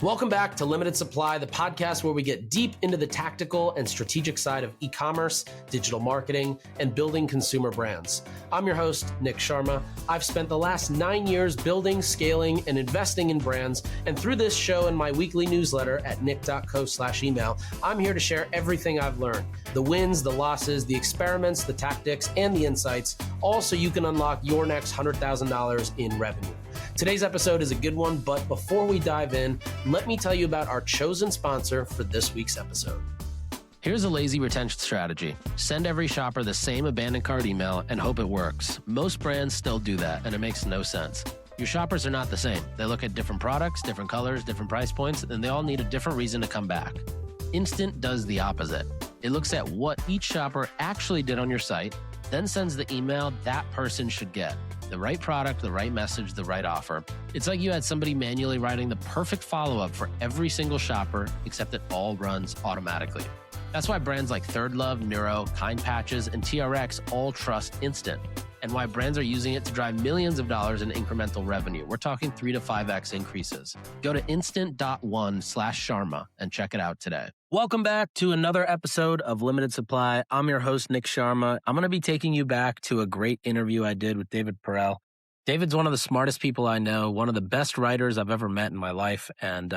Welcome back to Limited Supply, the podcast where we get deep into the tactical and strategic side of e-commerce, digital marketing, and building consumer brands. I'm your host, Nick Sharma. I've spent the last 9 years building, scaling, and investing in brands. And through this show and my weekly newsletter at nick.co/email, I'm here to share everything I've learned, the wins, the losses, the experiments, the tactics, and the insights, all so you can unlock your next $100,000 in revenue. Today's episode is a good one, but before we dive in, let me tell you about our chosen sponsor for this week's episode. Here's a lazy retention strategy. Send every shopper the same abandoned cart email and hope it works. Most brands still do that, and it makes no sense. Your shoppers are not the same. They look at different products, different colors, different price points, and they all need a different reason to come back. Instant does the opposite. It looks at what each shopper actually did on your site, then sends the email that person should get. The right product, the right message, the right offer. It's like you had somebody manually writing the perfect follow-up for every single shopper, except it all runs automatically. That's why brands like Third Love, Neuro, Kind Patches, and TRX all trust Instant, and why brands are using it to drive millions of dollars in incremental revenue. We're talking 3 to 5x increases. Go to instant.one/Sharma and check it out today. Welcome back to another episode of Limited Supply. I'm your host, Nick Sharma. I'm going to be taking you back to a great interview I did with David Perell. David's one of the smartest people I know, one of the best writers I've ever met in my life. And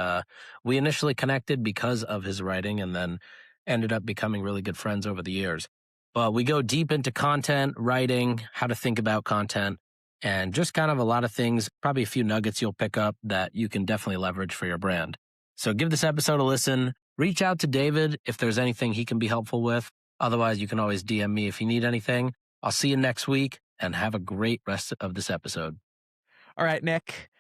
we initially connected because of his writing and then ended up becoming really good friends over the years. But we go deep into content, writing, how to think about content, and just kind of a lot of things, probably a few nuggets you'll pick up that you can definitely leverage for your brand. So give this episode a listen. Reach out to David if there's anything he can be helpful with. Otherwise, you can always DM me if you need anything. I'll see you next week and have a great rest of this episode. All right, Nick,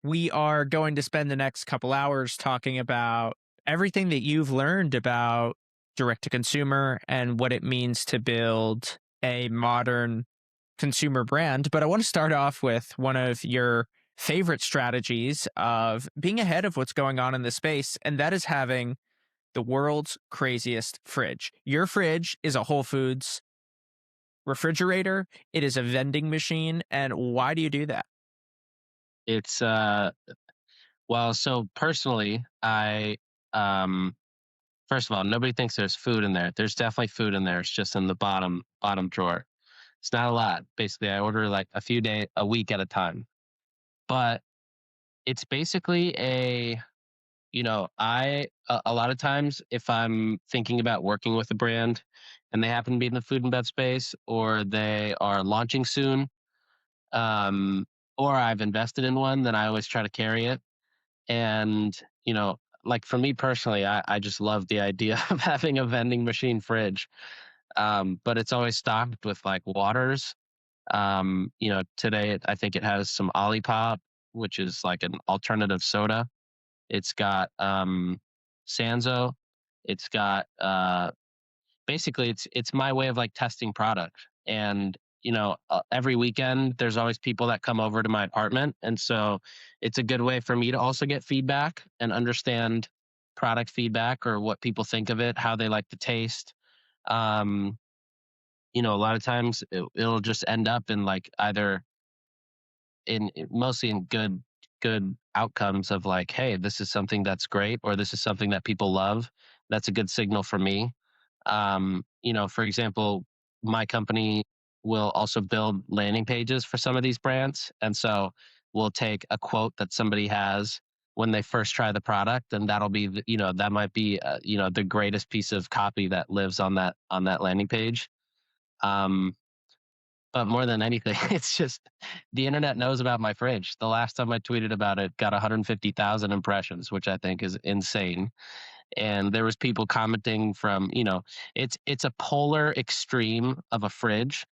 we are going to spend the next couple hours talking about everything that you've learned about direct-to-consumer and what it means to build a modern consumer brand. But I want to start off with one of your favorite strategies of being ahead of what's going on in the space, and that is having the world's craziest fridge. Your fridge is a Whole Foods refrigerator. It is a vending machine. And why do you do that? It's, well, so personally, first of all, nobody thinks there's food in there. There's definitely food in there. It's just in the bottom drawer. It's not a lot. Basically, I order like a week at a time. But it's basically a lot of times if I'm thinking about working with a brand and they happen to be in the food and bev space, or they are launching soon, or I've invested in one, then I always try to carry it. And, like for me personally, I just love the idea of having a vending machine fridge. But it's always stocked with like waters. Today I think it has some Olipop, which is like an alternative soda. It's got Sanzo. It's got basically it's my way of like testing product. And every weekend there's always people that come over to my apartment, and so it's a good way for me to also get feedback and understand product feedback or what people think of it, how they like the taste. A lot of times it'll just end up in like either mostly in good outcomes of like, hey, this is something that's great, or this is something that people love. That's a good signal for me. For example, my company will also build landing pages for some of these brands. And so we'll take a quote that somebody has when they first try the product, and that'll be, that might be, the greatest piece of copy that lives on that landing page. But more than anything, it's just the internet knows about my fridge. The last time I tweeted about it got 150,000 impressions, which I think is insane. And there was people commenting from, it's a polar extreme of a fridge,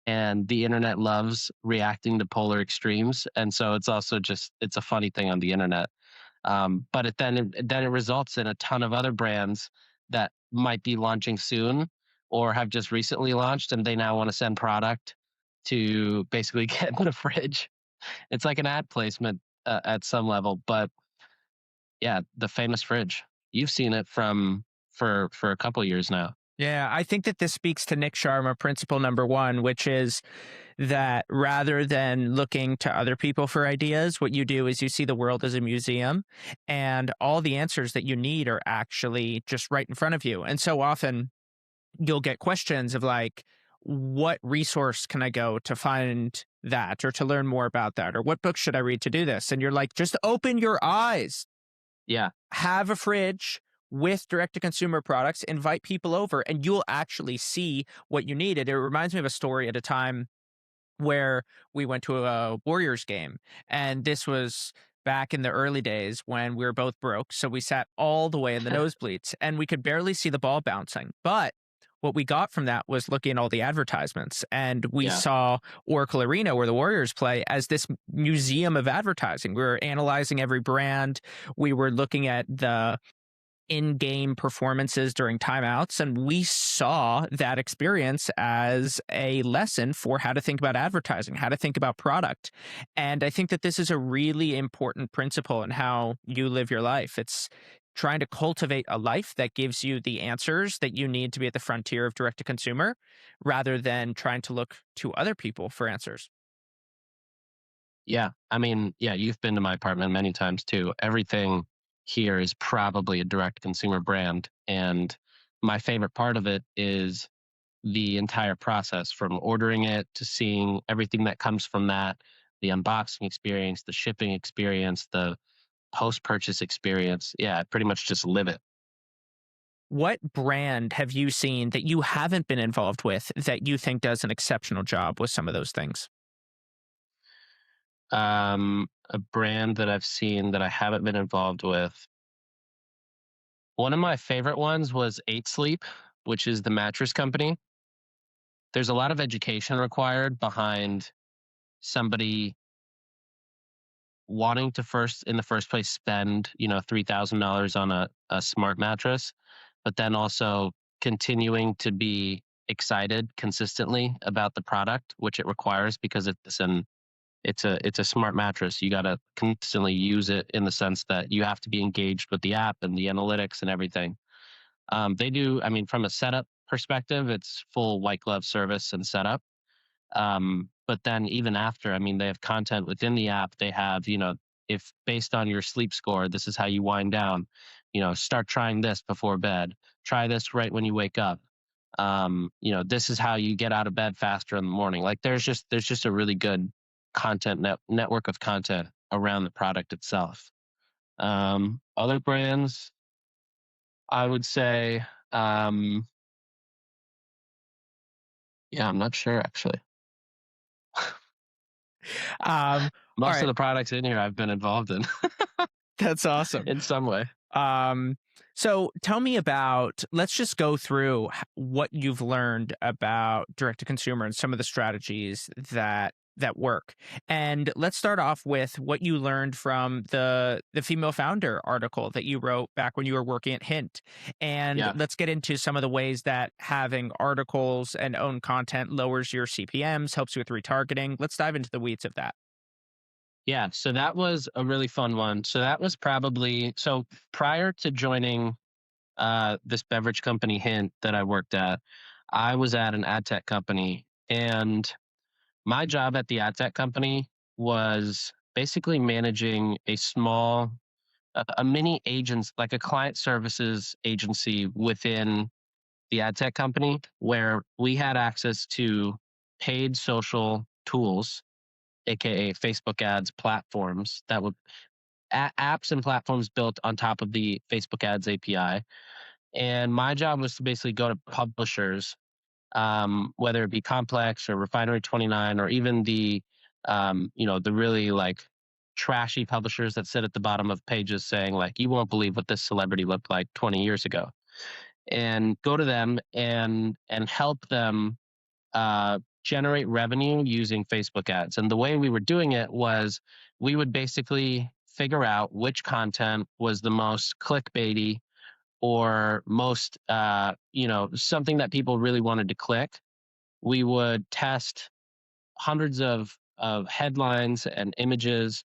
and the internet loves reacting to polar extremes. And so it's also it's a funny thing on the internet. But then it results in a ton of other brands that might be launching soon or have just recently launched, and they now want to send product to basically get in a fridge. It's like an ad placement at some level. But yeah, the famous fridge. You've seen it for a couple years now. Yeah, I think that this speaks to Nick Sharma, principle number one, which is that rather than looking to other people for ideas, what you do is you see the world as a museum, and all the answers that you need are actually just right in front of you. And so often you'll get questions of like, what resource can I go to find that or to learn more about that? Or what book should I read to do this? And you're like, just open your eyes, Yeah. have a fridge with direct to consumer products, invite people over, and you'll actually see what you needed. It reminds me of a story at a time where we went to a Warriors game, and this was back in the early days when we were both broke. So we sat all the way in the nosebleeds and we could barely see the ball bouncing. But what we got from that was looking at all the advertisements, and we Yeah. saw Oracle Arena, where the Warriors play, as this museum of advertising. We were analyzing every brand. We were looking at the in-game performances during timeouts, and we saw that experience as a lesson for how to think about advertising, how to think about product. And I think that this is a really important principle in how you live your life. It's trying to cultivate a life that gives you the answers that you need to be at the frontier of direct to consumer, rather than trying to look to other people for answers. Yeah. I mean, yeah, you've been to my apartment many times too. Everything here is probably a direct consumer brand. And my favorite part of it is the entire process from ordering it to seeing everything that comes from that, the unboxing experience, the shipping experience, the post purchase experience. Yeah, I pretty much just live it. What brand have you seen that you haven't been involved with that you think does an exceptional job with some of those things? A brand that I've seen that I haven't been involved with. One of my favorite ones was 8 Sleep, which is the mattress company. There's a lot of education required behind somebody wanting to first in the first place spend, $3,000 on a smart mattress, but then also continuing to be excited consistently about the product, which it requires because it's a smart mattress. You got to constantly use it in the sense that you have to be engaged with the app and the analytics and everything. They do, I mean, from a setup perspective, it's full white glove service and setup. But then even after, I mean, they have content within the app. They have, if based on your sleep score, this is how you wind down. Start trying this before bed. Try this right when you wake up. This is how you get out of bed faster in the morning. Like there's just a really good network of content around the product itself. Other brands, I would say, yeah, I'm not sure actually. All Most of right, the products in here I've been involved in that's awesome. in some way. Um, so tell me about, let's just go through what you've learned about direct to consumer and some of the strategies that work. And let's start off with what you learned from the female founder article that you wrote back when you were working at Hint. And Yeah. let's get into some of the ways that having articles and own content lowers your CPMs, helps you with retargeting. Let's dive into the weeds of that. Yeah, so that was a really fun one. So that was probably so prior to joining this beverage company Hint that I worked at, I was at an ad tech company, and my job at the ad tech company was basically managing a mini agents, like a client services agency within the ad tech company, where we had access to paid social tools, aka Facebook ads platforms that would apps and platforms built on top of the Facebook ads API. And my job was to basically go to publishers, whether it be Complex or Refinery 29, or even the really like trashy publishers that sit at the bottom of pages saying like, you won't believe what this celebrity looked like 20 years ago, and go to them and help them generate revenue using Facebook ads. And the way we were doing it was we would basically figure out which content was the most clickbaity or most, something that people really wanted to click. We would test hundreds of headlines and images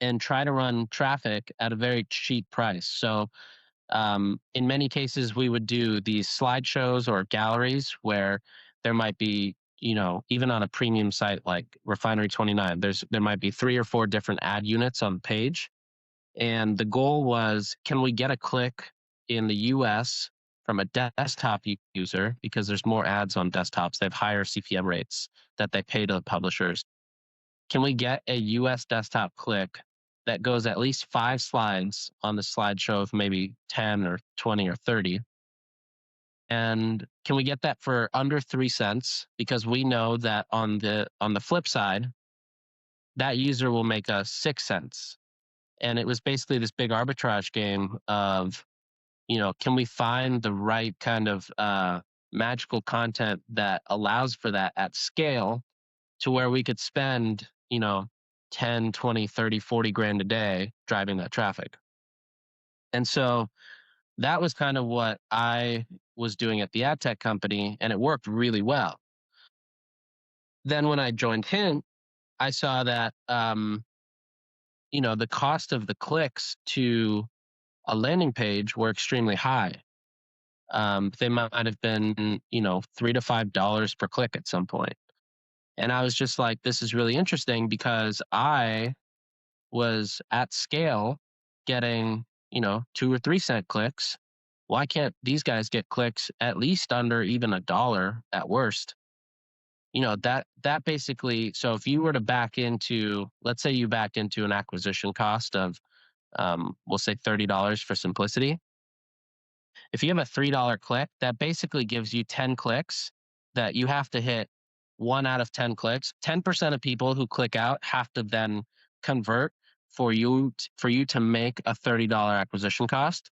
and try to run traffic at a very cheap price. So In many cases, we would do these slideshows or galleries where there might be, even on a premium site like Refinery 29, there might be 3 or 4 different ad units on the page. And the goal was, can we get a click in the US from a desktop user, because there's more ads on desktops, they have higher CPM rates that they pay to the publishers. Can we get a US desktop click that goes at least 5 slides on the slideshow of maybe 10 or 20 or 30? And can we get that for under 3 cents? Because we know that on the flip side, that user will make us 6 cents. And it was basically this big arbitrage game of, can we find the right kind of magical content that allows for that at scale to where we could spend, 10, 20, 30, 40 grand a day driving that traffic. And so that was kind of what I was doing at the ad tech company, and it worked really well. Then when I joined Hint, I saw that, the cost of the clicks to a landing page were extremely high. They might have been, $3 to $5 per click at some point. And I was just like, this is really interesting, because I was at scale getting, 2 or 3 cent clicks. Why can't these guys get clicks at least under even $1 at worst? That basically, so if you were to back into, let's say you backed into an acquisition cost of, we'll say $30 for simplicity. If you have a $3 click, that basically gives you 10 clicks that you have to hit 1 out of 10 clicks. 10% of people who click out have to then convert for you to make a $30 acquisition cost.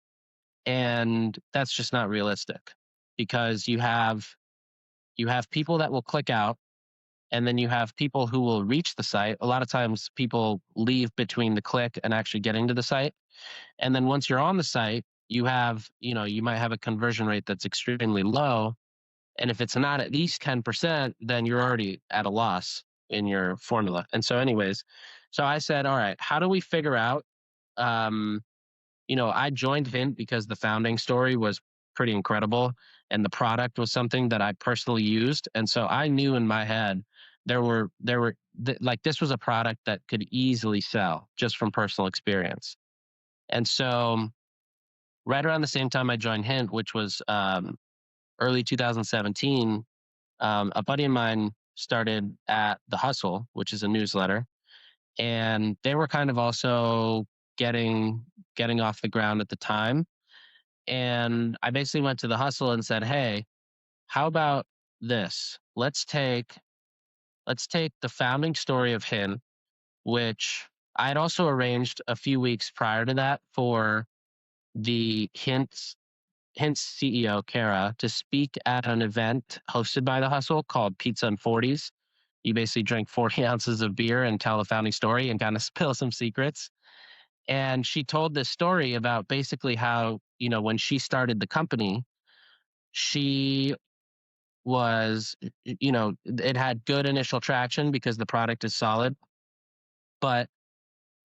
And that's just not realistic, because you have people that will click out, and then you have people who will reach the site. A lot of times people leave between the click and actually getting to the site. And then once you're on the site, you might have a conversion rate that's extremely low. And if it's not at least 10%, then you're already at a loss in your formula. And so anyways, so I said, all right, how do we figure out, I joined Hint because the founding story was pretty incredible, and the product was something that I personally used. And so I knew in my head this was a product that could easily sell just from personal experience. And so right around the same time I joined Hint, which was early 2017, a buddy of mine started at The Hustle, which is a newsletter, and they were kind of also getting off the ground at the time. And I basically went to The Hustle and said, hey, how about this? Let's take the founding story of Hint, which I had also arranged a few weeks prior to that for the Hint's CEO, Kara, to speak at an event hosted by The Hustle called Pizza and 40s. You basically drink 40 ounces of beer and tell the founding story and kind of spill some secrets. And she told this story about basically how, when she started the company, she was, it had good initial traction because the product is solid, but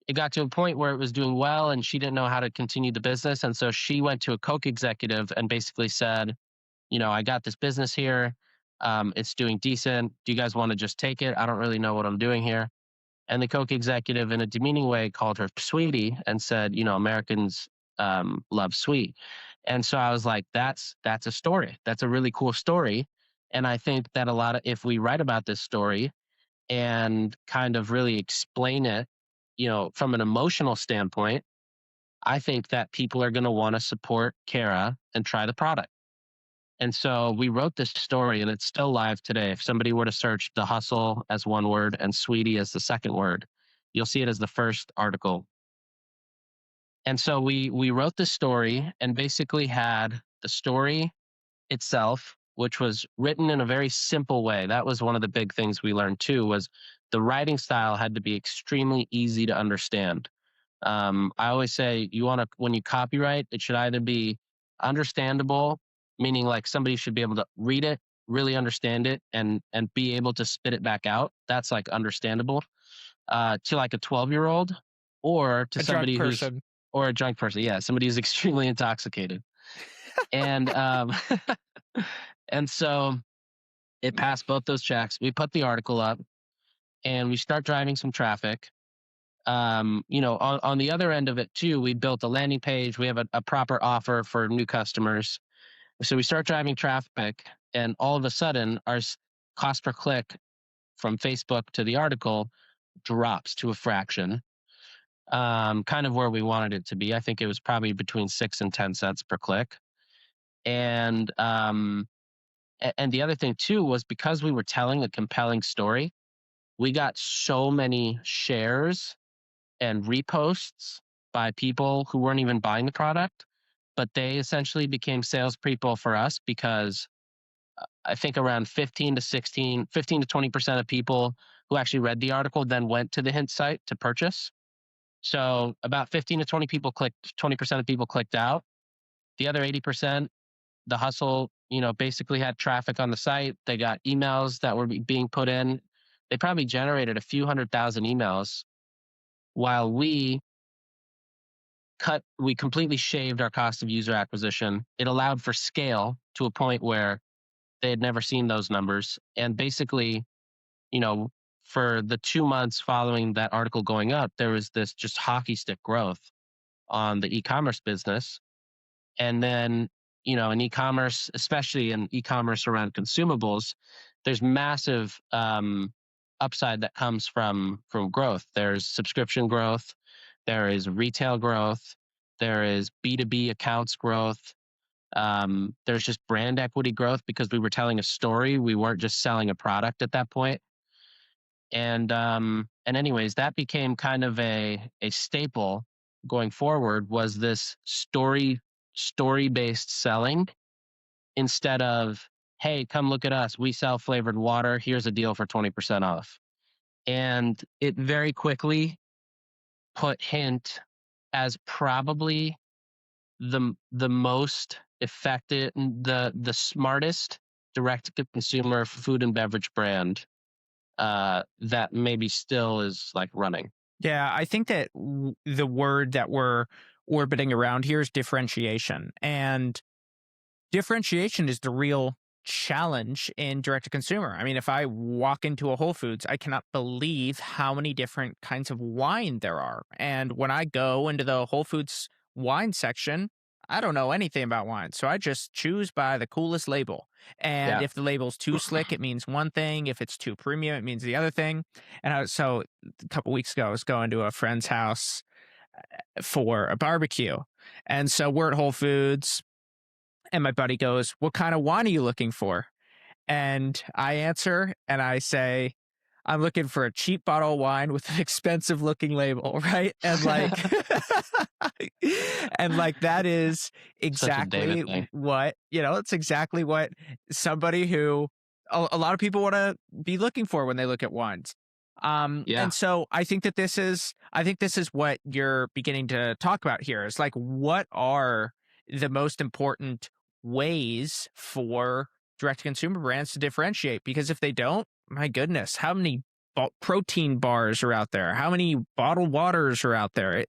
it got to a point where it was doing well and she didn't know how to continue the business. And so she went to a Coke executive and basically said, I got this business here. It's doing decent. Do you guys want to just take it? I don't really know what I'm doing here. And the Coke executive, in a demeaning way, called her sweetie and said, Americans love sweet. And so I was like, that's a story. That's a really cool story. And I think that if we write about this story and kind of really explain it, from an emotional standpoint, I think that people are going to want to support Kara and try the product. And so we wrote this story, and it's still live today. If somebody were to search The Hustle as one word and Sweetie as the second word, you'll see it as the first article. And so we wrote this story and basically had the story itself, which was written in a very simple way. That was one of the big things we learned too, was the writing style had to be extremely easy to understand. I always say when you copyright, it should either be understandable, meaning like somebody should be able to read it, really understand it, and be able to spit it back out. That's like understandable to like a 12-year-old, or to somebody who's or a drunk person. Yeah, somebody who's extremely intoxicated. And and so it passed both those checks. We put the article up and we start driving some traffic. On the other end of it too, we built a landing page. We have a proper offer for new customers. So we start driving traffic, and all of a sudden, our cost per click from Facebook to the article drops to a fraction, kind of where we wanted it to be. I think it was probably between 6 and 10 cents per click. And and the other thing too was because we were telling a compelling story, we got so many shares and reposts by people who weren't even buying the product, but they essentially became salespeople for us because I think around 15 to 20% of people who actually read the article then went to the hint site to purchase. So about 15 to 20% of people clicked out. The other 80%, the hustle, basically had traffic on the site. They got emails that were being put in. They probably generated a few 100,000 emails while we completely shaved our cost of user acquisition. It allowed for scale to a point where they had never seen those numbers. And basically, you know, for the 2 months following that article going up, there was this just hockey stick growth on the e-commerce business. And then, in e-commerce, especially in e-commerce around consumables, there's massive upside that comes from growth. There's subscription growth, there is retail growth, there is B2B accounts growth. There's just brand equity growth because we were telling a story. We weren't just selling a product at that point. And anyways, that became kind of a staple going forward, was this story-based selling instead of, hey, come look at us. We sell flavored water. Here's a deal for 20% off. And it very quickly put Hint as probably the most effective, the smartest direct to consumer food and beverage brand that maybe still is like running. Yeah, I think that the word that we're orbiting around here is differentiation. And differentiation is the real challenge in direct to consumer. I mean, if I walk into a Whole Foods, I cannot believe how many different kinds of wine there are. And when I go into the Whole Foods wine section, I don't know anything about wine. So I just choose by the coolest label. And Yeah. if the label's too slick, it means one thing. If it's too premium, it means the other thing. And so a couple weeks ago, I was going to a friend's house for a barbecue. And so we're at Whole Foods. And my buddy goes, "What kind of wine are you looking for?" And I answer and I say, "I'm looking for a cheap bottle of wine with an expensive looking label," right? And that is exactly what, it's exactly what somebody who a lot of people want to be looking for when they look at wines. And so I think this is what you're beginning to talk about here. Is like, what are the most important ways for direct to consumer brands to differentiate? Because if they don't, my goodness, how many protein bars are out there? How many bottled waters are out there?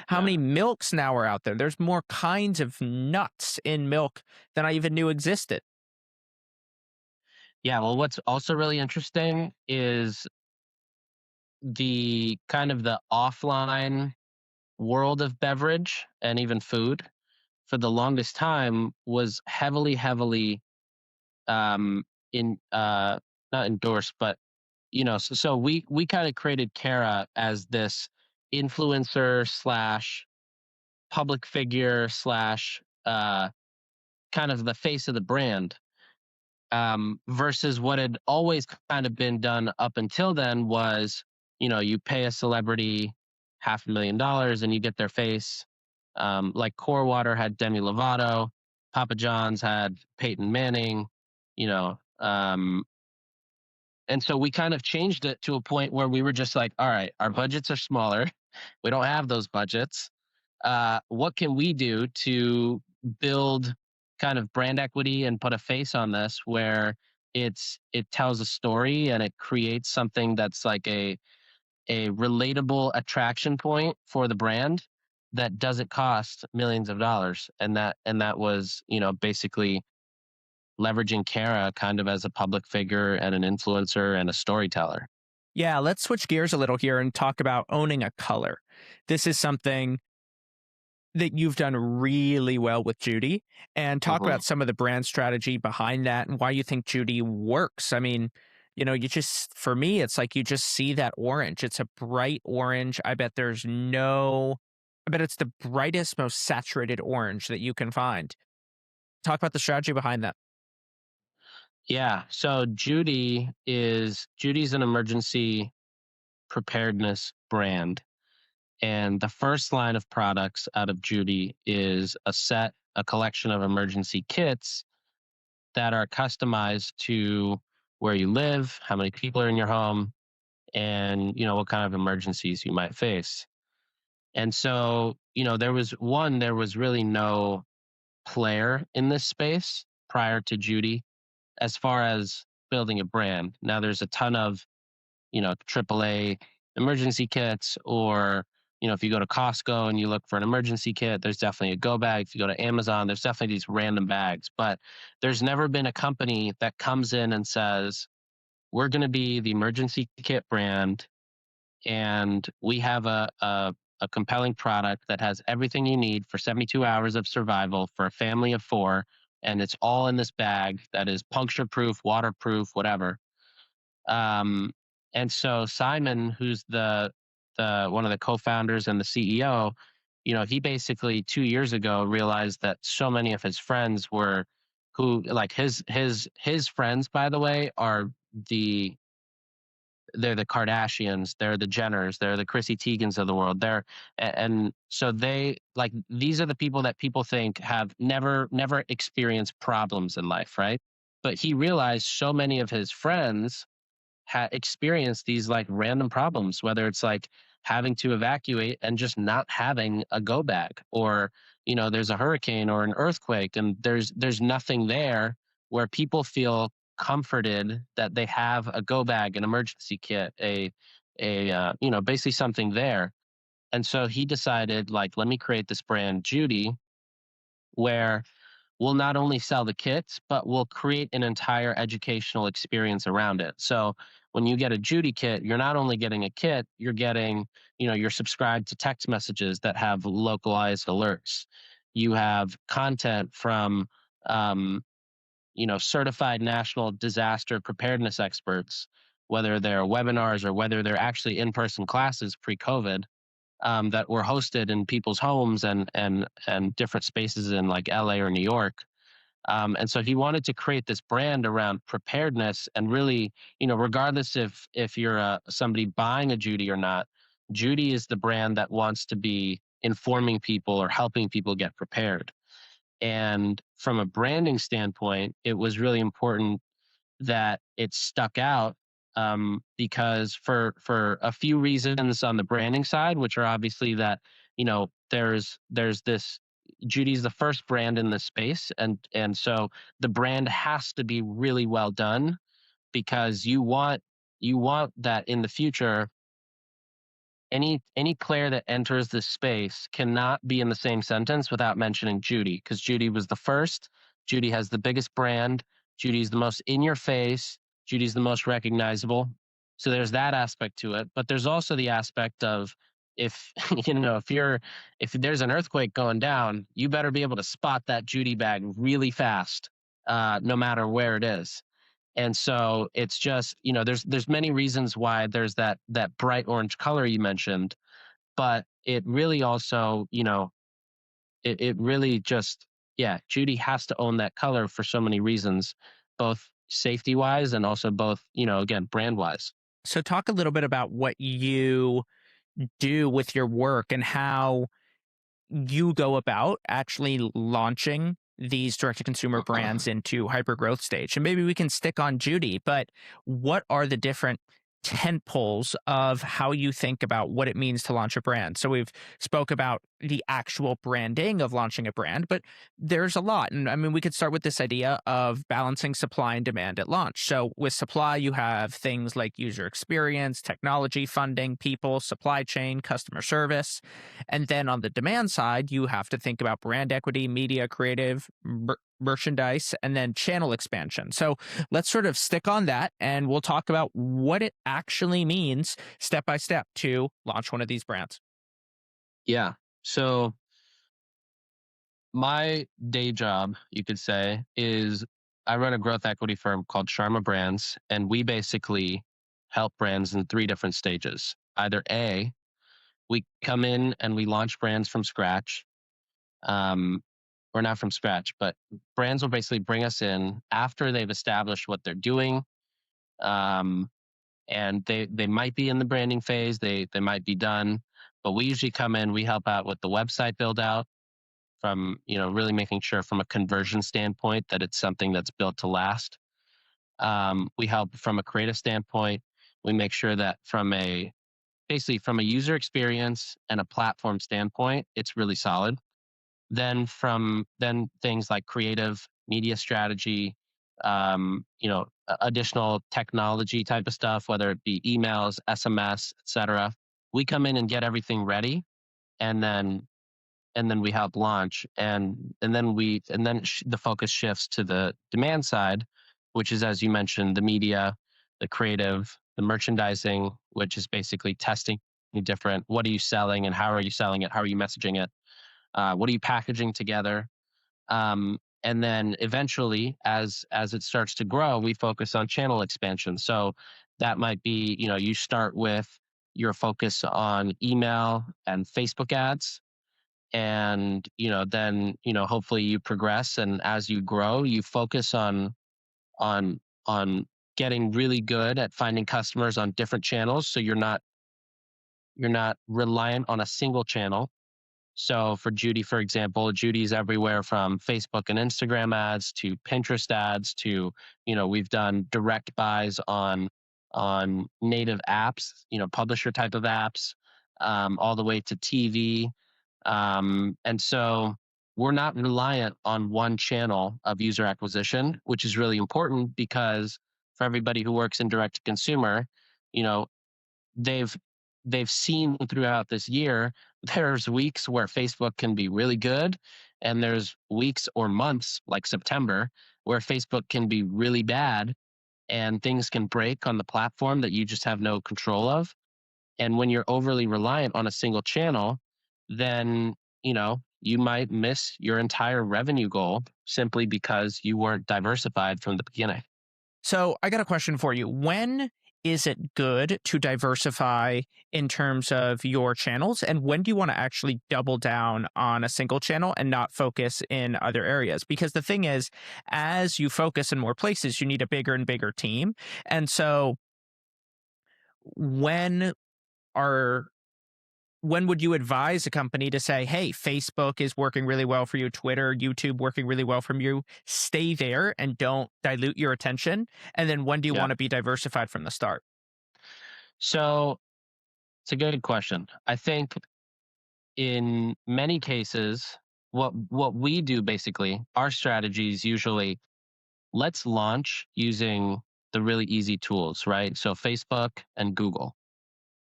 How many milks now are out there? There's more kinds of nuts in milk than I even knew existed. Yeah, well, what's also really interesting is the kind of the offline world of beverage and even food for the longest time was heavily in not endorsed, but so we kind of created Kara as this influencer slash public figure slash kind of the face of the brand, versus what had always kind of been done up until then was, you pay a celebrity $500,000 and you get their face. Like Core Water had Demi Lovato, Papa John's had Peyton Manning, and so we kind of changed it to a point where we were just like, all right, our budgets are smaller. We don't have those budgets. What can we do to build kind of brand equity and put a face on this where it tells a story and it creates something that's like a relatable attraction point for the brand that doesn't cost millions of dollars. And that was, basically leveraging Kara kind of as a public figure and an influencer and a storyteller. Yeah, let's switch gears a little here and talk about owning a color. This is something that you've done really well with Judy, and talk Mhm. about some of the brand strategy behind that and why you think Judy works. I mean, for me, it's like you just see that orange. It's a bright orange. I bet it's the brightest, most saturated orange that you can find. Talk about the strategy behind that. Yeah. So Judy's an emergency preparedness brand. And the first line of products out of Judy is a collection of emergency kits that are customized to where you live, how many people are in your home, and what kind of emergencies you might face. And so, there was really no player in this space prior to Judy as far as building a brand. Now there's a ton of, AAA emergency kits, or, if you go to Costco and you look for an emergency kit, there's definitely a go bag. If you go to Amazon, there's definitely these random bags, but there's never been a company that comes in and says, we're going to be the emergency kit brand, and we have a compelling product that has everything you need for 72 hours of survival for a family of 4, and it's all in this bag that is puncture proof, waterproof, whatever. um, and so Simon, who's the one of the co-founders and the CEO, he basically 2 years ago realized that so many of his friends were, who like his friends, by the way, are the they're the Kardashians, they're the Jenners, they're the Chrissy Teigens of the world. And so they, like, these are the people that people think have never experienced problems in life, right? But he realized so many of his friends experienced these like random problems, whether it's like having to evacuate and just not having a go bag, or there's a hurricane or an earthquake and there's nothing there, where people feel comforted that they have a go bag, an emergency kit, basically something there. And so he decided, like, let me create this brand Judy, where we'll not only sell the kits, but we'll create an entire educational experience around it. So when you get a Judy kit, you're not only getting a kit, you're getting, you're subscribed to text messages that have localized alerts. You have content from, um, certified national disaster preparedness experts, whether they're webinars or whether they're actually in-person classes pre-COVID, that were hosted in people's homes and different spaces in like LA or New York. And so he wanted to create this brand around preparedness, and really, regardless if you're somebody buying a Judy or not, Judy is the brand that wants to be informing people or helping people get prepared. And from a branding standpoint, it was really important that it stuck out, because for a few reasons on the branding side, which are obviously that, there's this, Judy's the first brand in this space, and so the brand has to be really well done, because you want that in the future, any player that enters this space cannot be in the same sentence without mentioning Judy, because Judy was the first. Judy has the biggest brand. Judy's the most in your face. Judy's the most recognizable. So there's that aspect to it, but there's also the aspect of, if if there's an earthquake going down, you better be able to spot that Judy bag really fast, no matter where it is. And so it's just, there's many reasons why there's that bright orange color you mentioned, but it really also, it really just, yeah, Judy has to own that color for so many reasons, both safety wise and also both, again, brand wise. So talk a little bit about what you do with your work and how you go about actually launching these direct to consumer brands into hyper growth stage. And maybe we can stick on Judy, but what are the different tent poles of how you think about what it means to launch a brand. So we've spoke about the actual branding of launching a brand, but there's a lot. And I mean, we could start with this idea of balancing supply and demand at launch. So with supply, you have things like user experience, technology, funding, people, supply chain, customer service. And then on the demand side, you have to think about brand equity, media, creative, merchandise, and then channel expansion. So let's sort of stick on that and we'll talk about what it actually means step by step to launch one of these brands. Yeah. So my day job, you could say, is I run a growth equity firm called Sharma Brands, and we basically help brands in 3 different stages. Either A, we come in and we launch brands from scratch, or not from scratch, but brands will basically bring us in after they've established what they're doing. And they might be in the branding phase, they might be done, but we usually come in, we help out with the website build out from, really making sure from a conversion standpoint that it's something that's built to last. We help from a creative standpoint. We make sure that basically from a user experience and a platform standpoint, it's really solid. Then things like creative media strategy, additional technology type of stuff, whether it be emails, SMS, etc. We come in and get everything ready, and then we help launch, and then the focus shifts to the demand side, which is, as you mentioned, the media, the creative, the merchandising, which is basically testing different. What are you selling, and how are you selling it? How are you messaging it? What are you packaging together? And then eventually, as it starts to grow, we focus on channel expansion. So that might be, you start with your focus on email and Facebook ads, and then hopefully you progress, and as you grow, you focus on getting really good at finding customers on different channels. So you're not reliant on a single channel. So for Judy, for example, Judy's everywhere from Facebook and Instagram ads to Pinterest ads to, we've done direct buys on native apps, publisher type of apps, all the way to TV. And so we're not reliant on one channel of user acquisition, which is really important because for everybody who works in direct to consumer, you know, they've they've seen throughout this year, there's weeks where Facebook can be really good, and there's weeks or months like September where Facebook can be really bad, and things can break on the platform that you just have no control of. And when you're overly reliant on a single channel, then you might miss your entire revenue goal simply because you weren't diversified from the beginning. So I got a question for you. When is it good to diversify in terms of your channels? And when do you want to actually double down on a single channel and not focus in other areas? Because the thing is, as you focus in more places, you need a bigger and bigger team. And so when are when would you advise a company to say, hey, Facebook is working really well for you, Twitter, YouTube working really well for you, stay there and don't dilute your attention? And then when do you Yeah. want to be diversified from the start? So it's a good question. I think in many cases, what we do basically, our strategy is usually let's launch using the really easy tools, right? So Facebook and Google.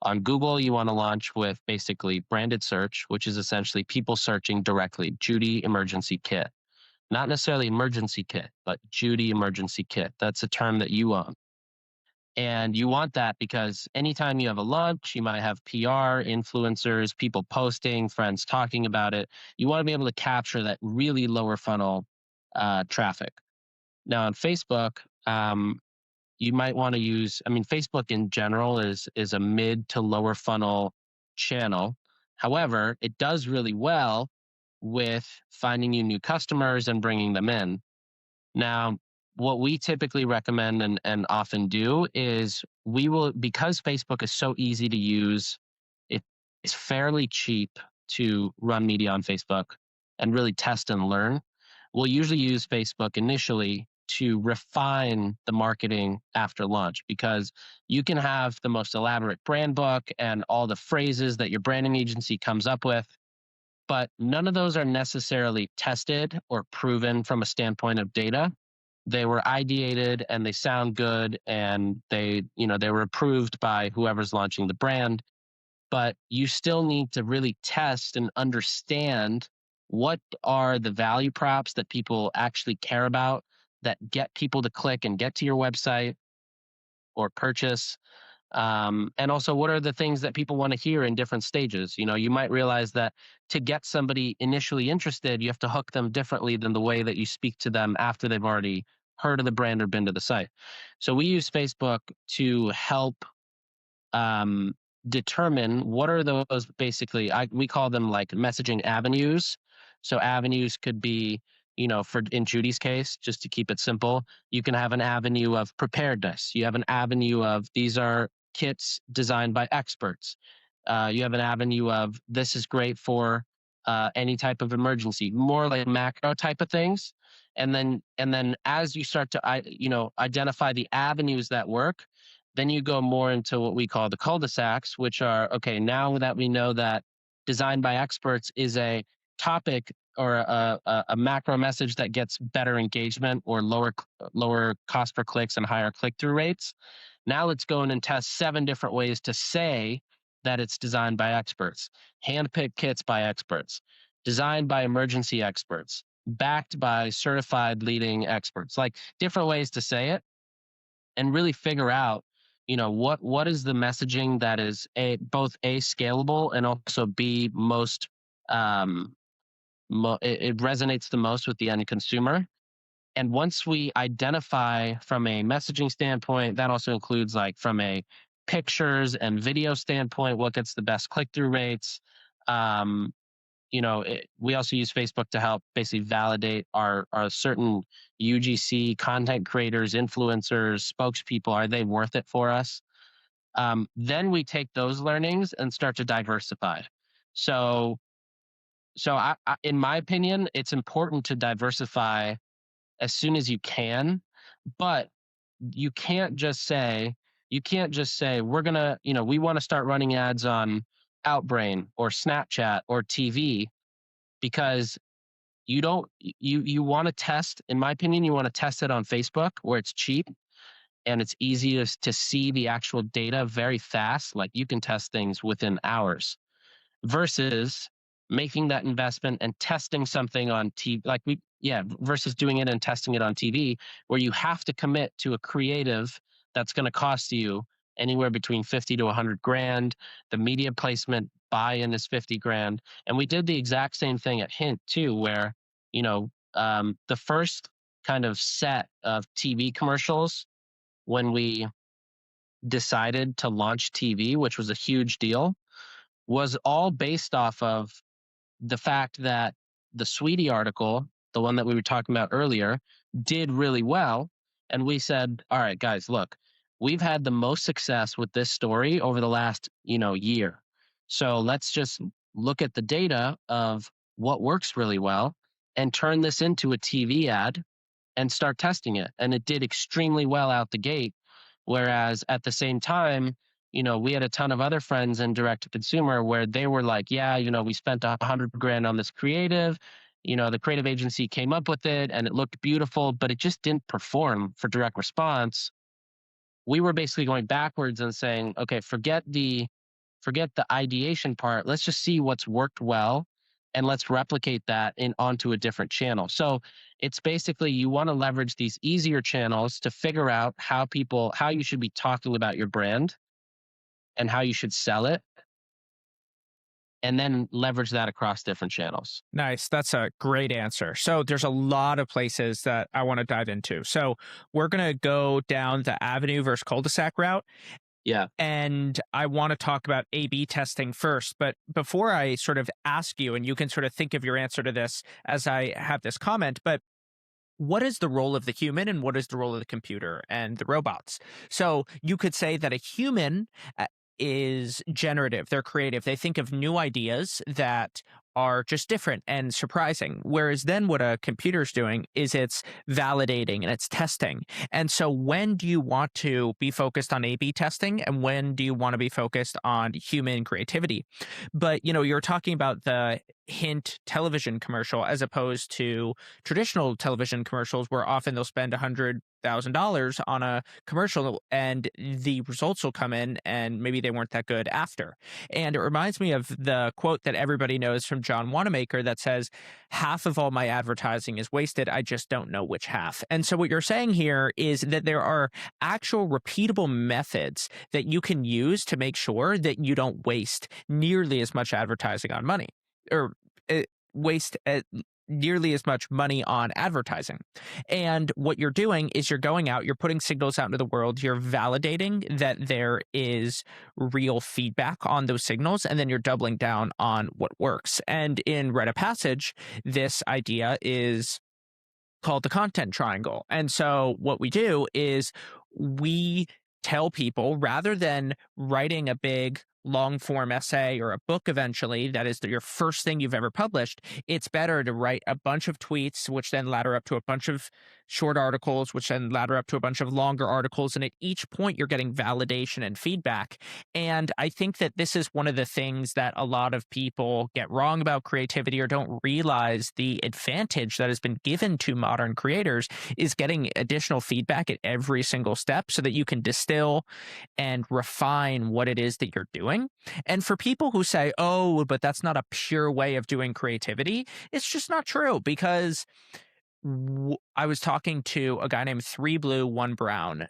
On Google, you want to launch with basically branded search, which is essentially people searching directly, Judy emergency kit. Not necessarily emergency kit, but Judy emergency kit. That's a term that you own. And you want that because anytime you have a launch, you might have PR, influencers, people posting, friends talking about it. You want to be able to capture that really lower funnel traffic. Now on Facebook, you might want to use, Facebook in general is a mid to lower funnel channel. However, it does really well with finding you new customers and bringing them in. Now, what we typically recommend and often do is because Facebook is so easy to use, it's fairly cheap to run media on Facebook and really test and learn. We'll usually use Facebook initially to refine the marketing after launch, because you can have the most elaborate brand book and all the phrases that your branding agency comes up with, but none of those are necessarily tested or proven from a standpoint of data. They were ideated and they sound good, and they were approved by whoever's launching the brand, but you still need to really test and understand what are the value props that people actually care about, that get people to click and get to your website or purchase. And also, what are the things that people want to hear in different stages? You might realize that to get somebody initially interested, you have to hook them differently than the way that you speak to them after they've already heard of the brand or been to the site. So we use Facebook to help um, determine what are those, basically, we call them like messaging avenues. So avenues could be, for in Judy's case, just to keep it simple, you can have an avenue of preparedness. You have an avenue of, these are kits designed by experts. You have an avenue of, this is great for any type of emergency, more like macro type of things. And then as you start to identify the avenues that work, then you go more into what we call the cul-de-sacs, which are, okay, now that we know that designed by experts is a topic or a macro message that gets better engagement or lower cost per clicks and higher click-through rates. Now let's go in and test 7 different ways to say that it's designed by experts, handpicked kits by experts, designed by emergency experts, backed by certified leading experts, like different ways to say it, and really figure out, what is the messaging that is both a scalable and also b most it resonates the most with the end consumer. And once we identify from a messaging standpoint, that also includes like from a pictures and video standpoint, what gets the best click-through rates. We also use Facebook to help basically validate our certain UGC content creators, influencers, spokespeople. Are they worth it for us? Then we take those learnings and start to diversify. So in my opinion, it's important to diversify as soon as you can, but you can't just say we're gonna, we want to start running ads on Outbrain or Snapchat or TV, because you want to test, in my opinion, you want to test it on Facebook where it's cheap and it's easy to see the actual data very fast. Like you can test things within hours, versus making that investment and testing something on TV, versus doing it and testing it on TV, where you have to commit to a creative that's going to cost you anywhere between 50 to 100 grand. The media placement buy-in is 50 grand. And we did the exact same thing at Hint too, where, the first kind of set of TV commercials, when we decided to launch TV, which was a huge deal, was all based off of the fact that the Sweetie article, the one that we were talking about earlier, did really well. And we said, all right, guys, look, we've had the most success with this story over the last, year. So let's just look at the data of what works really well and turn this into a TV ad and start testing it. And it did extremely well out the gate. Whereas at the same time, we had a ton of other friends in direct to consumer where they were like, yeah, we spent 100 grand on this creative. The creative agency came up with it and it looked beautiful, but it just didn't perform for direct response. We were basically going backwards and saying, okay, forget the ideation part. Let's just see what's worked well and let's replicate that onto a different channel. So it's basically, you want to leverage these easier channels to figure out how you should be talking about your brand and how you should sell it, and then leverage that across different channels. Nice. That's a great answer. So there's a lot of places that I want to dive into. So we're going to go down the avenue versus cul-de-sac route. Yeah. And I want to talk about A/B testing first. But before I sort of ask you, and you can sort of think of your answer to this as I have this comment, but what is the role of the human and what is the role of the computer and the robots? So you could say that a human is generative. They're creative. They think of new ideas that are just different and surprising. Whereas then what a computer's doing is it's validating and it's testing. And so when do you want to be focused on A/B testing and when do you want to be focused on human creativity? But you're talking about the hint television commercial as opposed to traditional television commercials where often they'll spend $100,000 on a commercial and the results will come in and maybe they weren't that good after. And it reminds me of the quote that everybody knows from John Wanamaker that says, half of all my advertising is wasted. I just don't know which half. And so what you're saying here is that there are actual repeatable methods that you can use to make sure that you don't waste nearly as much advertising on money or waste nearly as much money on advertising. And what you're doing is you're going out, you're putting signals out into the world, you're validating that there is real feedback on those signals, and then you're doubling down on what works. And in Rite of Passage, this idea is called the content triangle. And so what we do is we tell people, rather than writing a big long form essay or a book eventually that is your first thing you've ever published, it's better to write a bunch of tweets which then ladder up to a bunch of short articles which then ladder up to a bunch of longer articles, and at each point you're getting validation and feedback. And I think that this is one of the things that a lot of people get wrong about creativity or don't realize the advantage that has been given to modern creators is getting additional feedback at every single step so that you can distill and refine what it is that you're doing. And for people who say, oh, but that's not a pure way of doing creativity, it's just not true, because I was talking to a guy named 3 Blue 1 Brown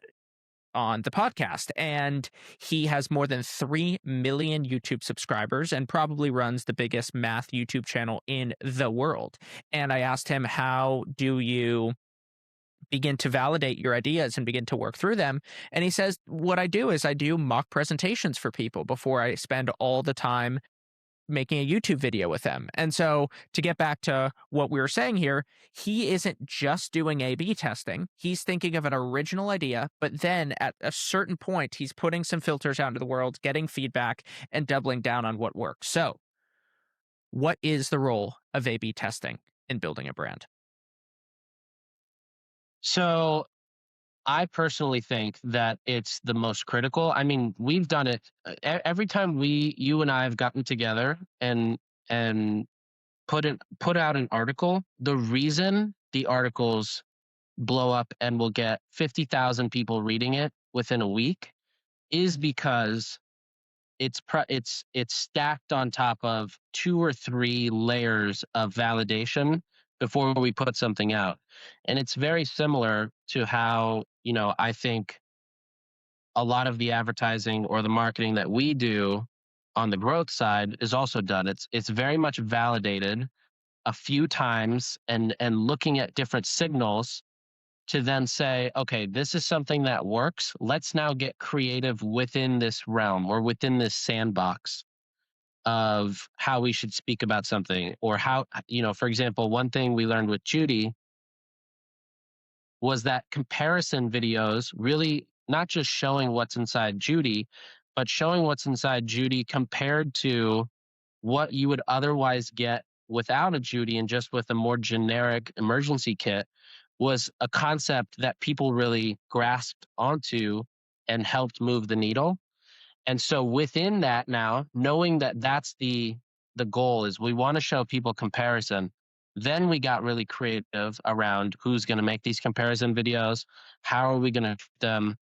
on the podcast, and he has more than 3 million YouTube subscribers and probably runs the biggest math YouTube channel in the world. And I asked him, how do you begin to validate your ideas and begin to work through them? And he says, what I do is I do mock presentations for people before I spend all the time making a YouTube video with them. And so to get back to what we were saying here, he isn't just doing A/B testing. He's thinking of an original idea, but then at a certain point, he's putting some filters out into the world, getting feedback, and doubling down on what works. So what is the role of A/B testing in building a brand? So I personally think that it's the most critical. I mean, we've done it every time you and I have gotten together and put out an article. The reason the articles blow up and will get 50,000 people reading it within a week is because it's stacked on top of 2 or 3 layers of validation before we put something out. And it's very similar to how, I think a lot of the advertising or the marketing that we do on the growth side is also done. It's very much validated a few times and looking at different signals to then say, okay, this is something that works. Let's now get creative within this realm or within this sandbox of how we should speak about something, or how, for example, one thing we learned with Judy was that comparison videos really not just showing what's inside Judy, but showing what's inside Judy compared to what you would otherwise get without a Judy and just with a more generic emergency kit was a concept that people really grasped onto and helped move the needle. And so within that now, knowing that that's the goal is we want to show people comparison, then we got really creative around who's going to make these comparison videos, how are we going to them,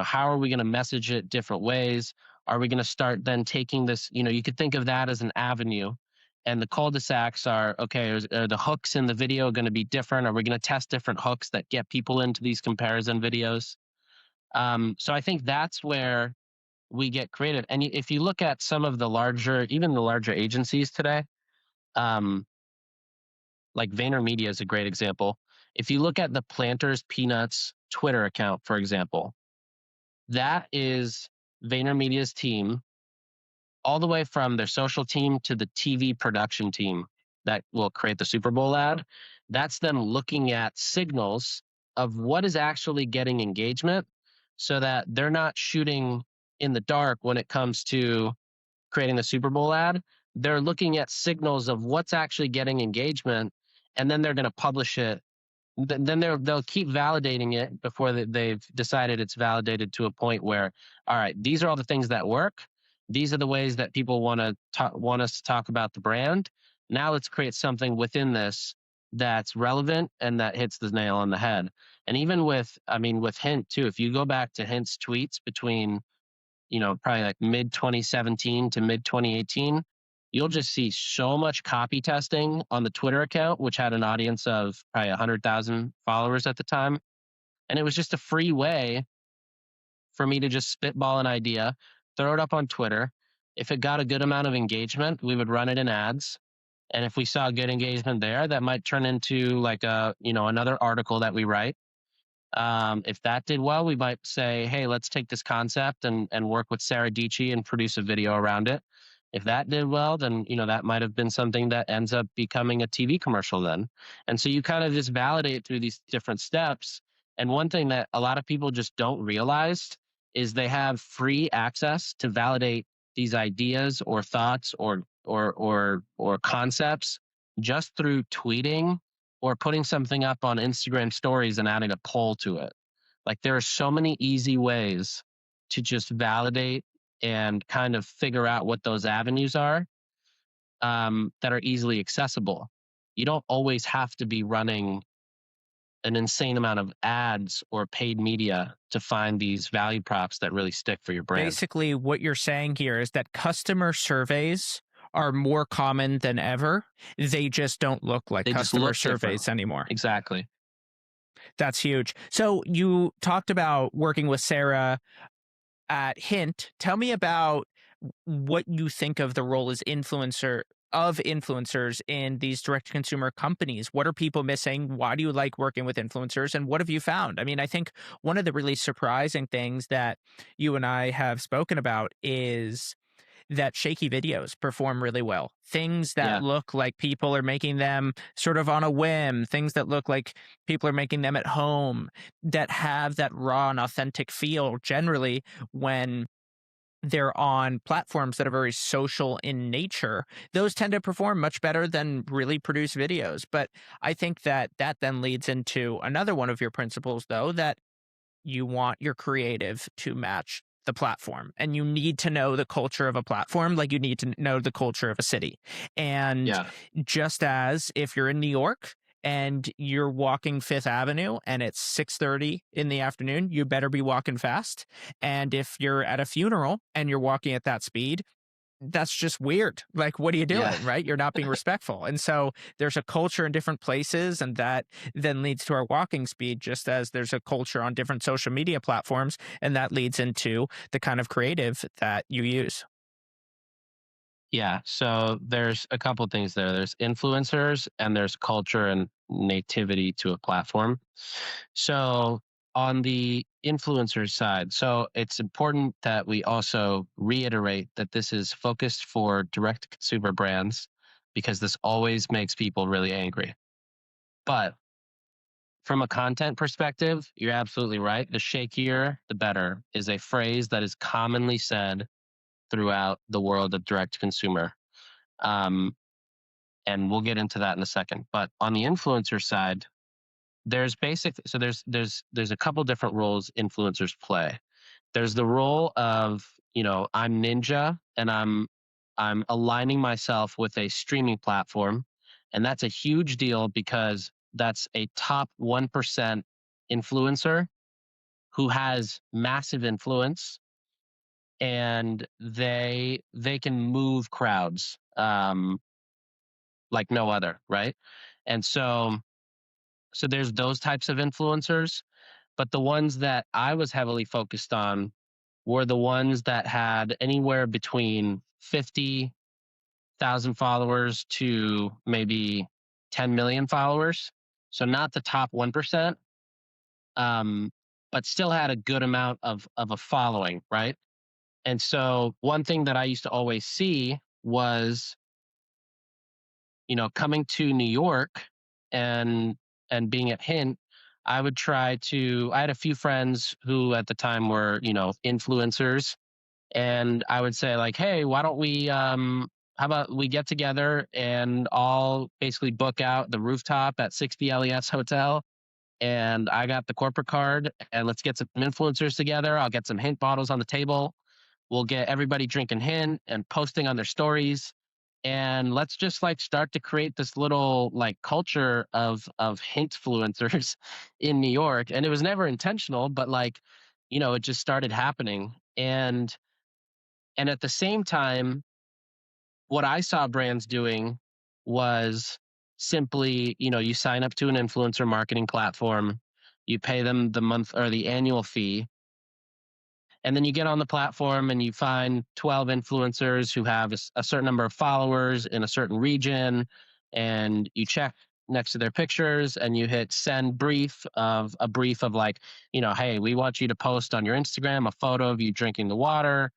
how are we going to message it different ways? Are we going to start then taking this, you could think of that as an avenue. And the cul-de-sacs are, okay, are the hooks in the video going to be different? Are we going to test different hooks that get people into these comparison videos? So I think that's where we get creative. And if you look at some of the larger agencies today, like VaynerMedia is a great example. If you look at the Planters Peanuts Twitter account, for example, that is VaynerMedia's team, all the way from their social team to the TV production team that will create the Super Bowl ad. That's them looking at signals of what is actually getting engagement so that they're not shooting in the dark when it comes to creating the Super Bowl ad. they're looking at signals of what's actually getting engagement, and then they're going to publish it. Then they'll keep validating it before they've decided it's validated to a point where, all right, these are all the things that work. These are the ways that people want us to talk about the brand. Now let's create something within this that's relevant and that hits the nail on the head. And even with Hint too, if you go back to Hint's tweets between, probably like mid 2017 to mid 2018, you'll just see so much copy testing on the Twitter account, which had an audience of probably 100,000 followers at the time. And it was just a free way for me to just spitball an idea, throw it up on Twitter. If it got a good amount of engagement, we would run it in ads. And if we saw good engagement there, that might turn into like another article that we write. If that did well, we might say, hey, let's take this concept and work with Sarah Dici and produce a video around it. If that did well, then, that might have been something that ends up becoming a TV commercial then. And so you kind of just validate through these different steps. And one thing that a lot of people just don't realize is they have free access to validate these ideas or thoughts or concepts just through tweeting or putting something up on Instagram stories and adding a poll to it. Like, there are so many easy ways to just validate and kind of figure out what those avenues are that are easily accessible. You don't always have to be running an insane amount of ads or paid media to find these value props that really stick for your brand. Basically, what you're saying here is that customer surveys are more common than ever. They just don't look like customer surveys anymore. Exactly. That's huge. So you talked about working with Sarah at Hint. Tell me about what you think of the role as influencers in these direct-to-consumer companies. What are people missing? Why do you like working with influencers? And what have you found? I mean, I think one of the really surprising things that you and I have spoken about is that shaky videos perform really well. Things that look like people are making them sort of on a whim, things that look like people are making them at home, that have that raw and authentic feel generally when they're on platforms that are very social in nature. Those tend to perform much better than really produced videos. But I think that then leads into another one of your principles, though, that you want your creative to match the platform, and you need to know the culture of a platform like you need to know the culture of a city. And just as if you're in New York and you're walking Fifth Avenue and it's 6:30 in the afternoon, you better be walking fast. And if you're at a funeral and you're walking at that speed, that's just weird. Like, what are you doing, right? You're not being respectful. And so there's a culture in different places, and that then leads to our walking speed, just as there's a culture on different social media platforms, and that leads into the kind of creative that you use. Yeah, so there's a couple things there. There's influencers and there's culture and nativity to a platform. So on the influencer side, so it's important that we also reiterate that this is focused for direct consumer brands, because this always makes people really angry. But from a content perspective, you're absolutely right. The shakier, the better is a phrase that is commonly said throughout the world of direct consumer. And we'll get into that in a second. But on the influencer side, there's a couple different roles influencers play. There's the role of, I'm ninja and I'm aligning myself with a streaming platform. And that's a huge deal because that's a top 1% influencer who has massive influence, and they can move crowds like no other, right? And so there's those types of influencers, but the ones that I was heavily focused on were the ones that had anywhere between 50,000 followers to maybe 10 million followers. So not the top 1%, but still had a good amount of a following, right? And so one thing that I used to always see was, coming to New York and being at Hint, I had a few friends who at the time were, influencers. And I would say like, hey, why don't we how about we get together and all basically book out the rooftop at 60 LES Hotel, and I got the corporate card, and let's get some influencers together. I'll get some hint bottles on the table. We'll get everybody drinking hint and posting on their stories. And let's just like start to create this little like culture of hint influencers in New York. And it was never intentional, but like, it just started happening. And at the same time, what I saw brands doing was simply, you sign up to an influencer marketing platform, you pay them the month or the annual fee, and then you get on the platform and you find 12 influencers who have a certain number of followers in a certain region, and you check next to their pictures and you hit send brief of like, hey, we want you to post on your Instagram a photo of you drinking the water,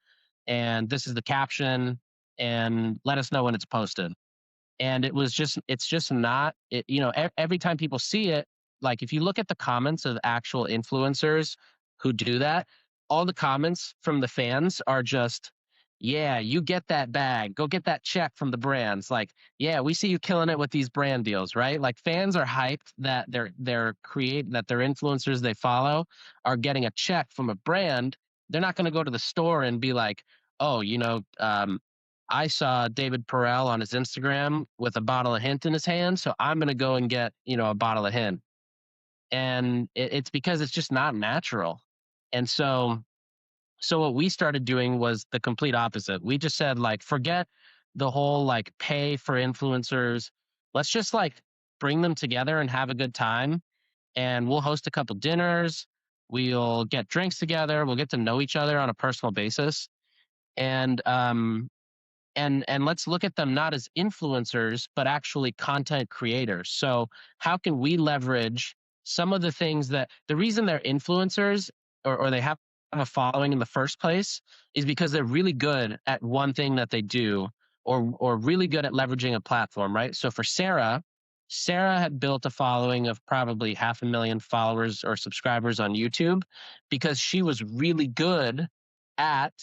and this is the caption, and let us know when it's posted. And it's just not it, every time people see it, like if you look at the comments of actual influencers who do that, all the comments from the fans are just, yeah, you get that bag, go get that check from the brands, like, yeah, we see you killing it with these brand deals, right? Like fans are hyped that their influencers they follow are getting a check from a brand. They're not going to go to the store and be like, oh, I saw David Perell on his Instagram with a bottle of hint in his hand, so I'm going to go and get, a bottle of hint. And it's because it's just not natural. And so what we started doing was the complete opposite. We just said like, forget the whole like pay for influencers. Let's just like bring them together and have a good time. And we'll host a couple dinners. We'll get drinks together. We'll get to know each other on a personal basis. And let's look at them not as influencers but actually content creators. So how can we leverage some of the things that the reason they're influencers, or they have a following in the first place, is because they're really good at one thing that they do, or really good at leveraging a platform, right? So for Sarah had built a following of probably 500,000 followers or subscribers on YouTube because she was really good at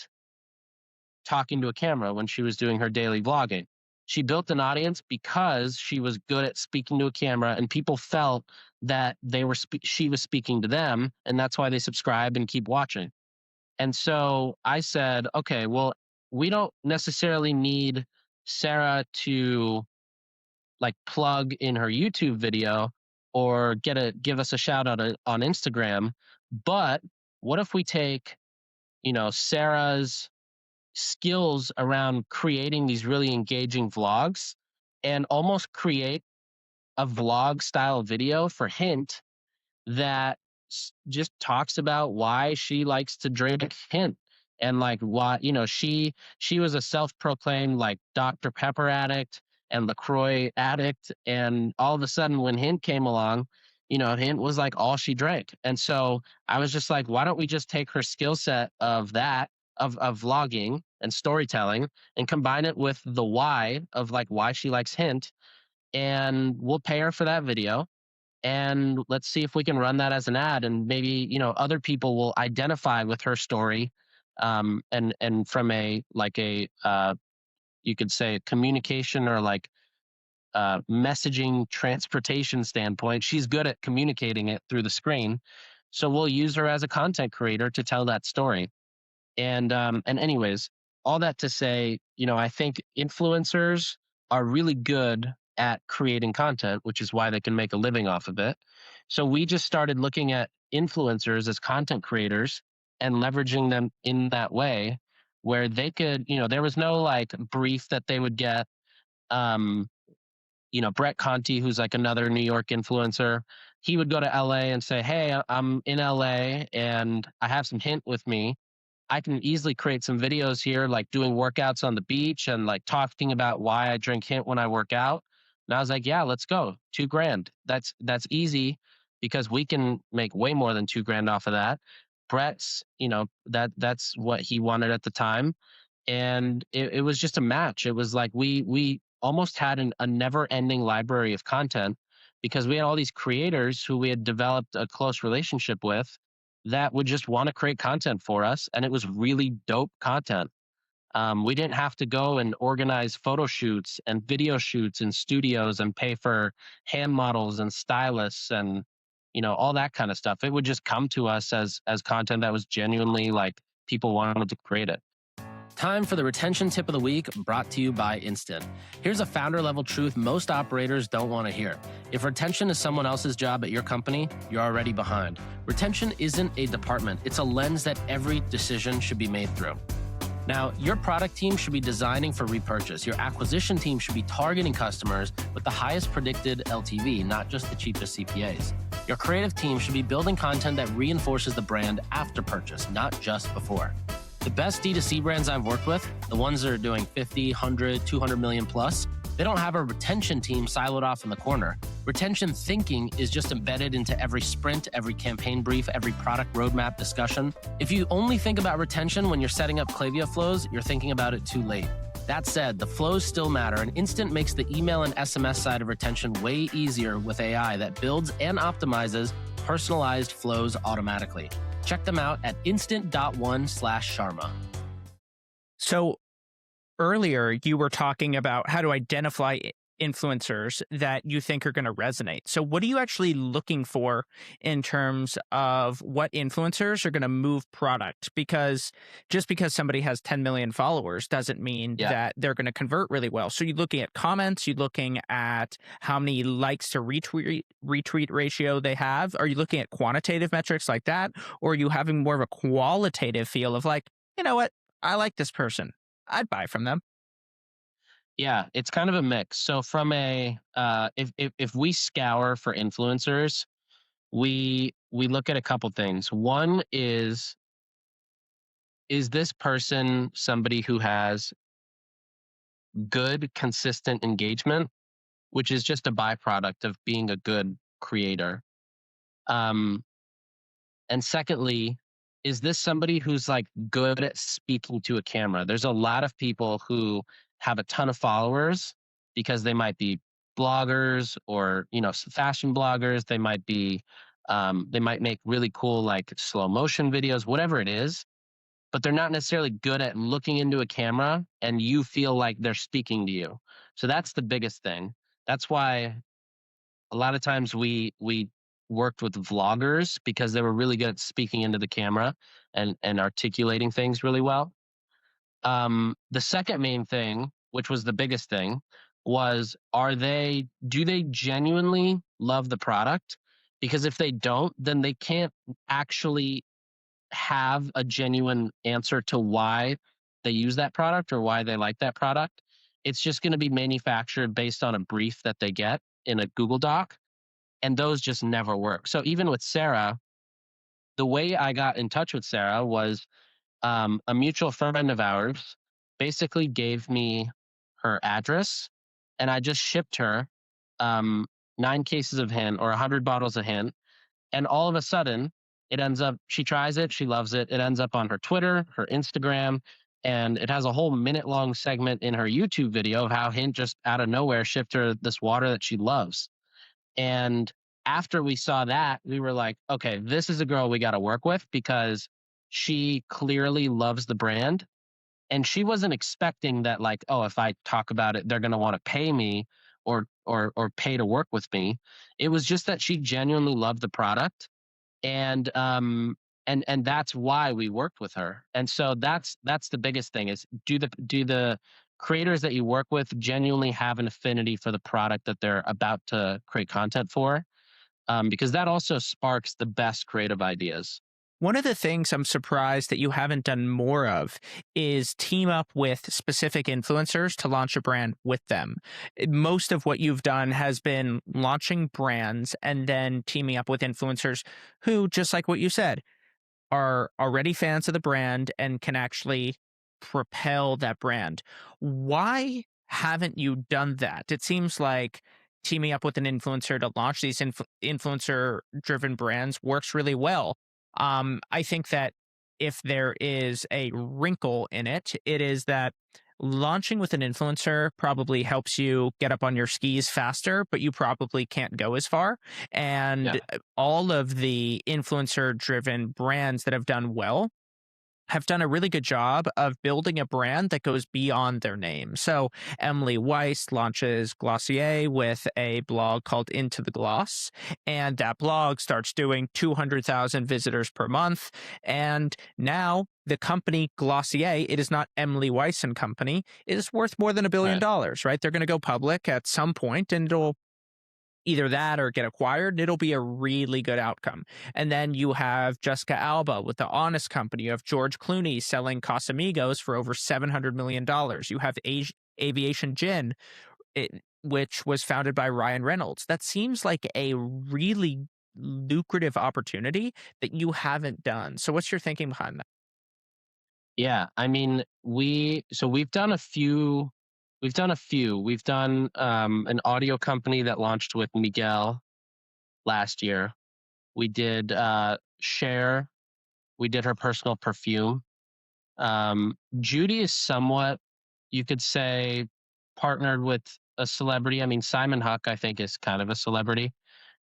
talking to a camera when she was doing her daily vlogging. She built an audience because she was good at speaking to a camera, and people felt that she was speaking to them, and that's why they subscribe and keep watching. And so I said, okay, well, we don't necessarily need Sarah to like plug in her YouTube video or give us a shout out on Instagram, but what if we take, Sarah's skills around creating these really engaging vlogs and almost create a vlog style video for Hint that just talks about why she likes to drink Hint, and like why, she was a self-proclaimed like Dr. Pepper addict and LaCroix addict, and all of a sudden when Hint came along, Hint was like all she drank. And so I was just like, why don't we just take her skill set of that, of vlogging and storytelling, and combine it with the why of like why she likes Hint, and we'll pay her for that video, and let's see if we can run that as an ad, and maybe other people will identify with her story, and from a like a you could say communication or like messaging transportation standpoint, she's good at communicating it through the screen, so we'll use her as a content creator to tell that story. And anyways, all that to say, I think influencers are really good at creating content, which is why they can make a living off of it. So we just started looking at influencers as content creators and leveraging them in that way, where they could, there was no like brief that they would get. Um, Brett Conti, who's like another New York influencer, he would go to LA and say, hey, I'm in LA and I have some Hint with me. I can easily create some videos here, like doing workouts on the beach and like talking about why I drink Hint when I work out. And I was like, yeah, let's go. $2,000. That's easy because we can make way more than $2,000 off of that. Brett's, that's what he wanted at the time. And it was just a match. It was like we almost had a never ending library of content because we had all these creators who we had developed a close relationship with that would just want to create content for us, and it was really dope content. We didn't have to go and organize photo shoots and video shoots in studios and pay for hand models and stylists and all that kind of stuff. It would just come to us as content that was genuinely like people wanted to create it. Time for the retention tip of the week, brought to you by Instant. Here's a founder level truth most operators don't want to hear. If retention is someone else's job at your company, you're already behind. Retention isn't a department, it's a lens that every decision should be made through. Now, your product team should be designing for repurchase. Your acquisition team should be targeting customers with the highest predicted LTV, not just the cheapest CPAs. Your creative team should be building content that reinforces the brand after purchase, not just before. The best D2C brands I've worked with, the ones that are doing 50, 100, 200 million plus, they don't have a retention team siloed off in the corner. Retention thinking is just embedded into every sprint, every campaign brief, every product roadmap discussion. If you only think about retention when you're setting up Klaviyo flows, you're thinking about it too late. That said, the flows still matter, and Instant makes the email and SMS side of retention way easier with AI that builds and optimizes personalized flows automatically. Check them out at instant.one/Sharma. So earlier, you were talking about how to identify influencers that you think are going to resonate. So what are you actually looking for in terms of what influencers are going to move product? Because just because somebody has 10 million followers doesn't mean that they're going to convert really well. So you're looking at comments, you're looking at how many likes to retweet ratio they have. Are you looking at quantitative metrics like that? Or are you having more of a qualitative feel of like, you know what? I like this person. I'd buy from them. Yeah, it's kind of a mix. So from a if we scour for influencers, we look at a couple things. One is this person somebody who has good, consistent engagement, which is just a byproduct of being a good creator. And secondly, is this somebody who's like good at speaking to a camera? There's a lot of people who have a ton of followers because they might be bloggers or fashion bloggers. They might be they might make really cool like slow motion videos, whatever it is, but they're not necessarily good at looking into a camera and you feel like they're speaking to you. So that's the biggest thing. That's why a lot of times we worked with vloggers because they were really good at speaking into the camera and articulating things really well. The second main thing, which was the biggest thing, was do they genuinely love the product? Because if they don't, then they can't actually have a genuine answer to why they use that product or why they like that product. It's just going to be manufactured based on a brief that they get in a Google Doc. And those just never work. So even with Sarah, the way I got in touch with Sarah was a mutual friend of ours basically gave me her address and I just shipped her 9 cases of hint or 100 bottles of hint. And all of a sudden she tries it, she loves it. It ends up on her Twitter, her Instagram, and it has a whole minute-long segment in her YouTube video of how Hint just out of nowhere shipped her this water that she loves. And after we saw that, we were like, okay, this is a girl we got to work with because she clearly loves the brand. And she wasn't expecting that, like, oh, if I talk about it, they're going to want to pay me or pay to work with me. It was just that she genuinely loved the product. And that's why we worked with her. And so that's the biggest thing is do the creators that you work with genuinely have an affinity for the product that they're about to create content for, because that also sparks the best creative ideas. One of the things I'm surprised that you haven't done more of is team up with specific influencers to launch a brand with them. Most of what you've done has been launching brands and then teaming up with influencers who, just like what you said, are already fans of the brand and can actually propel that brand. Why haven't you done that? It seems like teaming up with an influencer to launch these influencer-driven brands works really well. I think that if there is a wrinkle in it, it is that launching with an influencer probably helps you get up on your skis faster, but you probably can't go as far. And all of the influencer-driven brands that have done well have done a really good job of building a brand that goes beyond their name. So Emily Weiss launches Glossier with a blog called Into the Gloss, and that blog starts doing 200,000 visitors per month. And now the company Glossier, it is not Emily Weiss and Company, it is worth more than $1 billion, right? They're going to go public at some point, and it'll either that or get acquired. It'll be a really good outcome. And then you have Jessica Alba with the Honest Company. You have George Clooney selling Casamigos for over $700 million. You have Aviation Gin, which was founded by Ryan Reynolds. That seems like a really lucrative opportunity that you haven't done. So what's your thinking behind that? Yeah, I mean, we've done a few. We've done an audio company that launched with Miguel last year. We did Cher. We did her personal perfume. Judy is somewhat, you could say, partnered with a celebrity. I mean, Simon Huck, I think, is kind of a celebrity.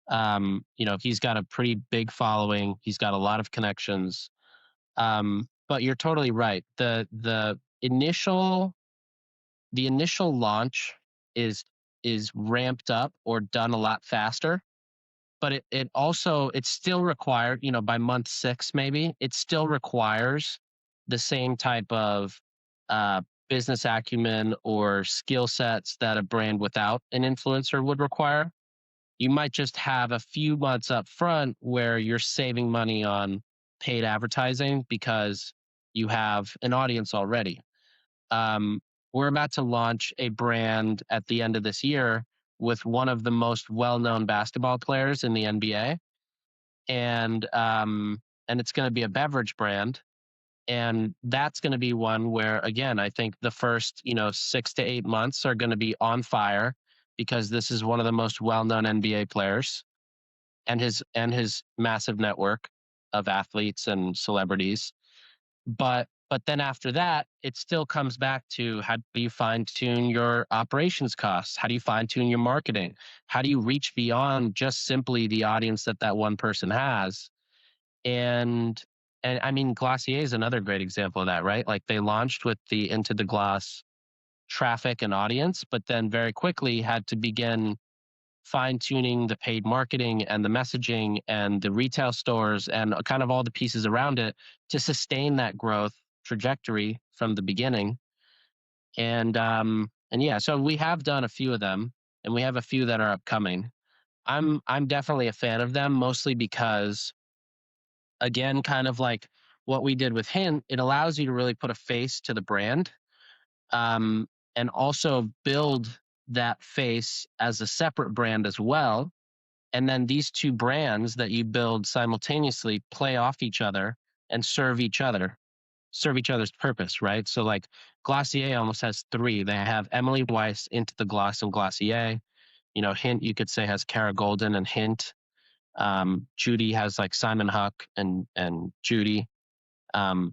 He's got a pretty big following. He's got a lot of connections. But you're totally right. The initial launch is ramped up or done a lot faster, but it still required, by month 6 maybe, it still requires the same type of business acumen or skill sets that a brand without an influencer would require. You might just have a few months up front where you're saving money on paid advertising because you have an audience already. We're about to launch a brand at the end of this year with one of the most well-known basketball players in the NBA, and it's going to be a beverage brand, and that's going to be one where, again, I think the first 6 to 8 months are going to be on fire because this is one of the most well-known NBA players, and his massive network of athletes and celebrities. But then after that, it still comes back to how do you fine tune your operations costs? How do you fine tune your marketing? How do you reach beyond just simply the audience that one person has? And I mean, Glossier is another great example of that, right? Like they launched with the Into the Gloss traffic and audience, but then very quickly had to begin fine tuning the paid marketing and the messaging and the retail stores and kind of all the pieces around it to sustain that growth trajectory from the beginning. And yeah, so we have done a few of them, and we have a few that are upcoming. I'm definitely a fan of them, mostly because, again, kind of like what we did with Hint, it allows you to really put a face to the brand, and also build that face as a separate brand as well. And then these two brands that you build simultaneously play off each other and serve each other's purpose, right? So like Glossier almost has 3. They have Emily Weiss, Into the Gloss, and Glossier. Hint, you could say, has Cara Golden and Hint. Judy has like Simon Huck and Judy.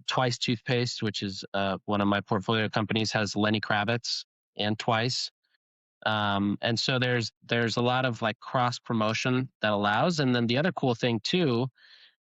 Twice Toothpaste, which is one of my portfolio companies, has Lenny Kravitz and Twice. And so there's a lot of like cross promotion that allows. And then the other cool thing too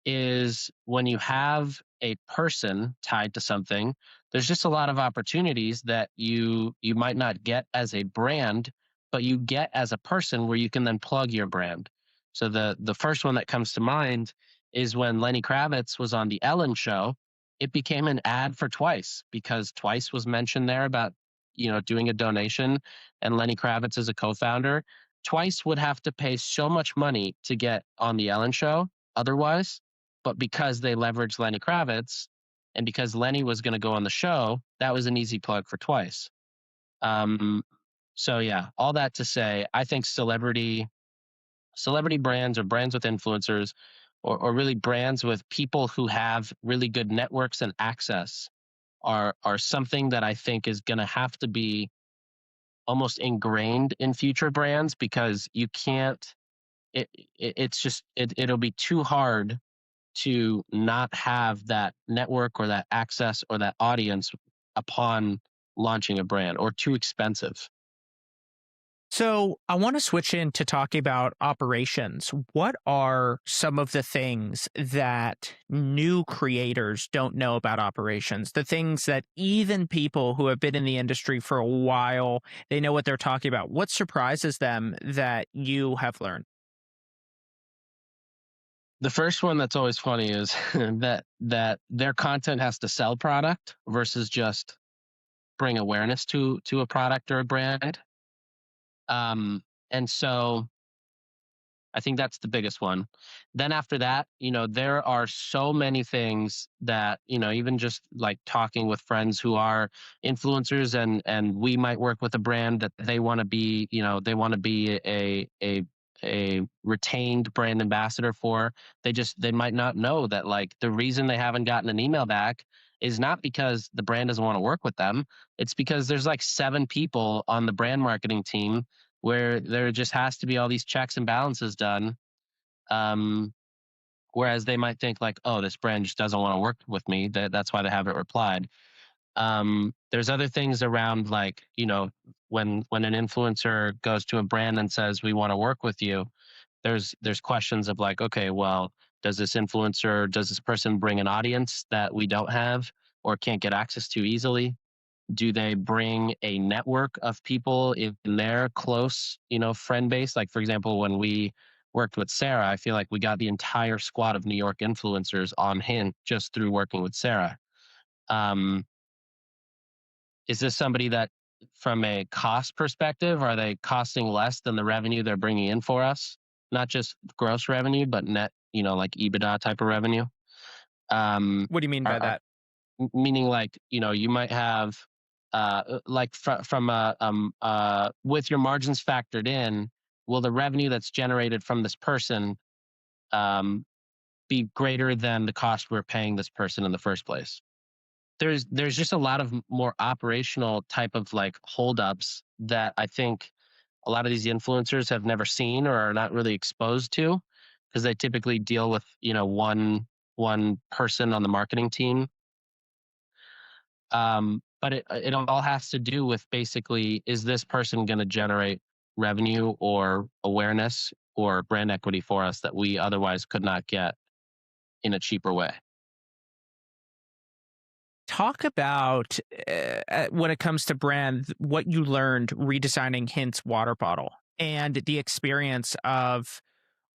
is when you have a person tied to something, there's just a lot of opportunities that you might not get as a brand, but you get as a person where you can then plug your brand. So the first one that comes to mind is when Lenny Kravitz was on the Ellen show. It became an ad for Twice because Twice was mentioned there about doing a donation, and Lenny Kravitz is a co-founder. Twice would have to pay so much money to get on the Ellen show otherwise, but because they leveraged Lenny Kravitz and because Lenny was going to go on the show, that was an easy plug for Twice. So yeah, all that to say, I think celebrity brands or brands with influencers or really brands with people who have really good networks and access are something that I think is going to have to be almost ingrained in future brands, because you can't, it'll be too hard to not have that network or that access or that audience upon launching a brand, or too expensive. So I want to switch into talking about operations. What are some of the things that new creators don't know about operations? The things that even people who have been in the industry for a while, they know what they're talking about. What surprises them that you have learned? The first one that's always funny is that their content has to sell product versus just bring awareness to a product or a brand. And so I think that's the biggest one. Then after that, there are so many things that, even just like talking with friends who are influencers, and we might work with a brand that they want to be, they want to be a retained brand ambassador for. They might not know that, like, the reason they haven't gotten an email back is not because the brand doesn't want to work with them. It's because there's like 7 people on the brand marketing team where there just has to be all these checks and balances done. Um, Whereas they might think like, oh, this brand just doesn't want to work with me. That's why they haven't replied. There's other things around, like, when an influencer goes to a brand and says, we want to work with you, there's questions of like, okay, well, does this person bring an audience that we don't have or can't get access to easily? Do they bring a network of people in their close, friend base? Like, for example, when we worked with Sarah, I feel like we got the entire squad of New York influencers on Hint just through working with Sarah. Um, is this somebody that, from a cost perspective, are they costing less than the revenue they're bringing in for us? Not just gross revenue, but net, like EBITDA type of revenue. What do you mean by Are that? Meaning, like, you might have like from with your margins factored in, will the revenue that's generated from this person um be greater than the cost we're paying this person in the first place? There's just a lot of more operational type of like holdups that I think a lot of these influencers have never seen or are not really exposed to, because they typically deal with, one person on the marketing team. But it all has to do with, basically, is this person going to generate revenue or awareness or brand equity for us that we otherwise could not get in a cheaper way? Talk about when it comes to brand, what you learned redesigning Hint's water bottle and the experience of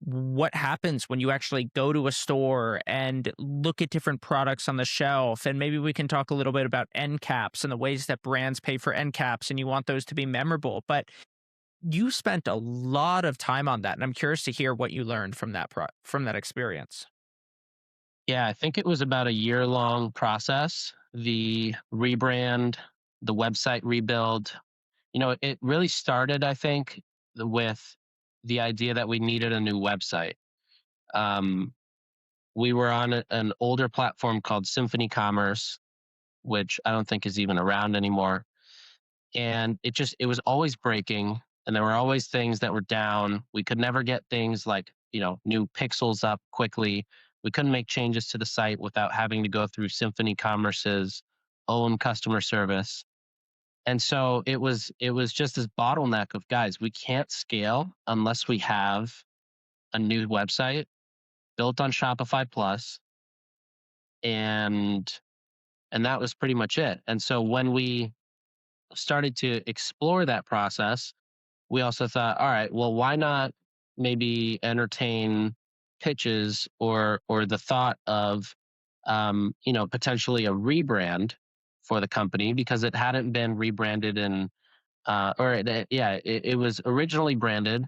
what happens when you actually go to a store and look at different products on the shelf. And maybe we can talk a little bit about end caps and the ways that brands pay for end caps, and you want those to be memorable. But you spent a lot of time on that, and I'm curious to hear what you learned from from that experience. Yeah, I think it was about a year long process. The rebrand, the website rebuild, it really started, I think, with the idea that we needed a new website. Um, we were on an older platform called Symphony Commerce, which I don't think is even around anymore. And it was always breaking, and there were always things that were down. We could never get things like, new pixels up quickly. We couldn't make changes to the site without having to go through Symphony Commerce's own customer service. And so it was just this bottleneck of, guys, we can't scale unless we have a new website built on Shopify Plus, and that was pretty much it. And so when we started to explore that process, we also thought, all right, well, why not maybe entertain pitches or the thought of, potentially a rebrand for the company, because it hadn't been rebranded in, yeah, it was originally branded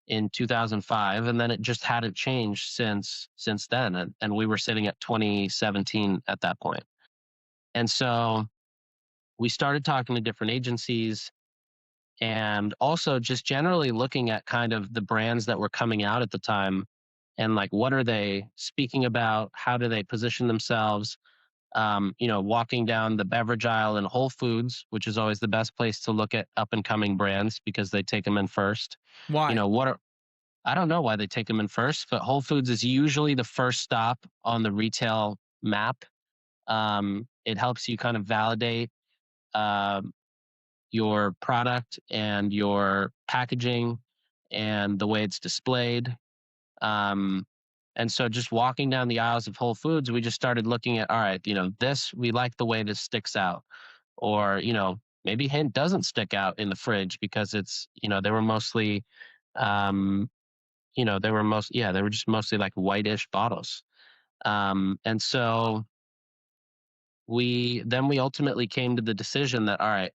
in 2005, and then it just hadn't changed since then, and we were sitting at 2017 at that point. And so we started talking to different agencies, and also just generally looking at kind of the brands that were coming out at the time, and like, what are they speaking about, how do they position themselves. Walking down the beverage aisle in Whole Foods, which is always the best place to look at up and coming brands because they take them in first. Why? What are I don't know why they take them in first, but Whole Foods is usually the first stop on the retail map. It helps you kind of validate um, your product and your packaging and the way it's displayed. Um, and so just walking down the aisles of Whole Foods, we just started looking at, all right, this, we like the way this sticks out. Or, maybe Hint doesn't stick out in the fridge because it's, they were mostly, um, they were just mostly like whitish bottles. And so we ultimately came to the decision that, all right,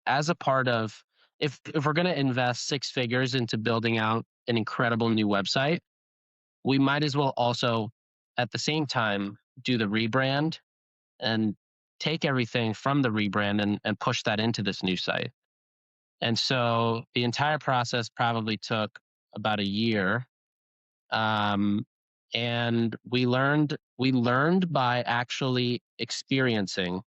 as a part of, if we're going to invest six figures into building out an incredible new website, we might as well also at the same time do the rebrand and take everything from the rebrand and push that into this new site. And so the entire process probably took about a year. And we learned by actually experiencing,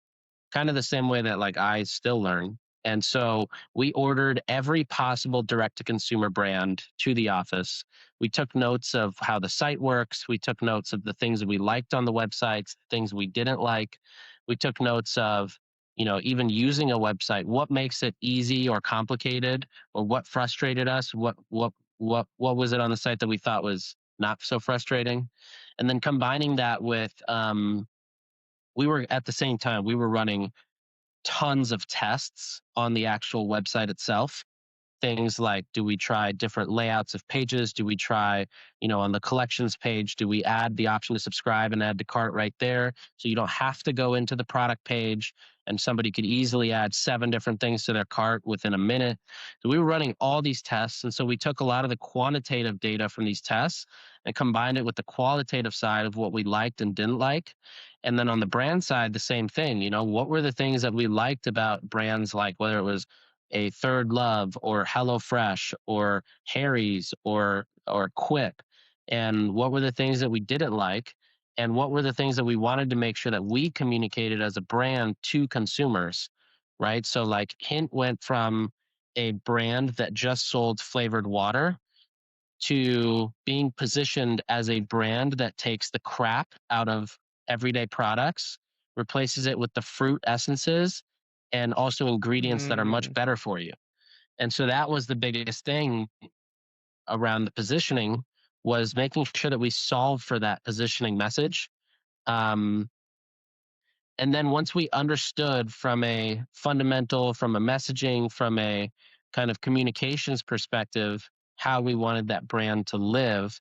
kind of the same way that like I still learn. And so we ordered every possible direct to consumer brand to the office. We took notes of how the site works. We took notes of the things that we liked on the websites, things we didn't like. We took notes of, even using a website, what makes it easy or complicated, or what frustrated us, what was it on the site that we thought was not so frustrating. And then combining that with we were at the same time, we were running tons of tests on the actual website itself. Things like, do we try different layouts of pages? Do we try, on the collections page, do we add the option to subscribe and add to cart right there? So you don't have to go into the product page and somebody could easily add 7 different things to their cart within a minute. So we were running all these tests. And so we took a lot of the quantitative data from these tests and combined it with the qualitative side of what we liked and didn't like. And then on the brand side, the same thing. What were the things that we liked about brands, like whether it was a Third Love or HelloFresh or Harry's or Quip, and what were the things that we didn't like, and what were the things that we wanted to make sure that we communicated as a brand to consumers, right? So like Hint went from a brand that just sold flavored water to being positioned as a brand that takes the crap out of everyday products, replaces it with the fruit essences, and also ingredients that are much better for you. And so that was the biggest thing around the positioning, was making sure that we solve for that positioning message. Um, and then once we understood from a fundamental, from a messaging, from a kind of communications perspective, how we wanted that brand to live,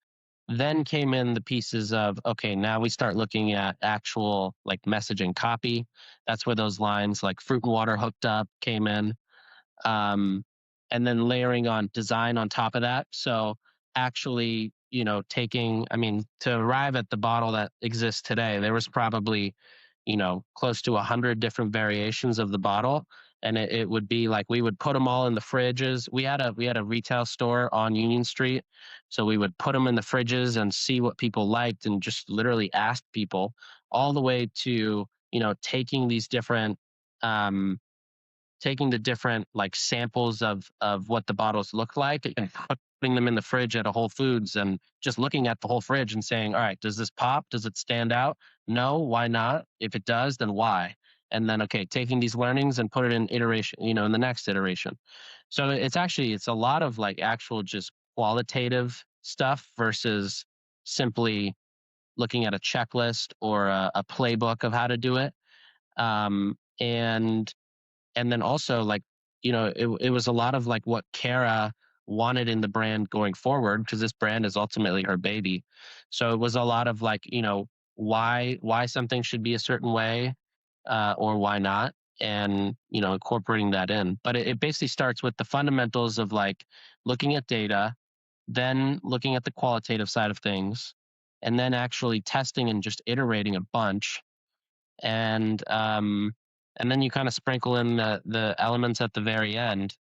then came in the pieces of, okay, now we start looking at actual like messaging copy. That's where those lines like fruit and water hooked up came in. And then layering on design on top of that. So actually, to arrive at the bottle that exists today, there was probably, close to 100 different variations of the bottle. And it would be like, we would put them all in the fridges. We had a retail store on Union Street. So we would put them in the fridges and see what people liked and just literally ask people, all the way to, taking these different, taking the different like samples of what the bottles look like and putting them in the fridge at a Whole Foods and just looking at the whole fridge and saying, all right, does this pop? Does it stand out? No, why not? If it does, then why? And then, okay, taking these learnings and put it in iteration, in the next iteration. So it's a lot of like actual just qualitative stuff versus simply looking at a checklist or a playbook of how to do it. And then also like, it was a lot of like what Kara wanted in the brand going forward, because this brand is ultimately her baby. So it was a lot of like, why something should be a certain way, or why not, and incorporating that in. But it basically starts with the fundamentals of like looking at data, then looking at the qualitative side of things, and then actually testing and just iterating a bunch. And then you kind of sprinkle in the elements at the very end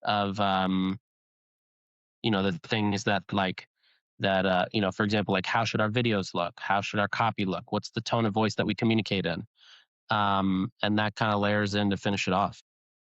of the things that like that for example, like how should our videos look, how should our copy look, what's the tone of voice that we communicate in, and that kind of layers in to finish it off.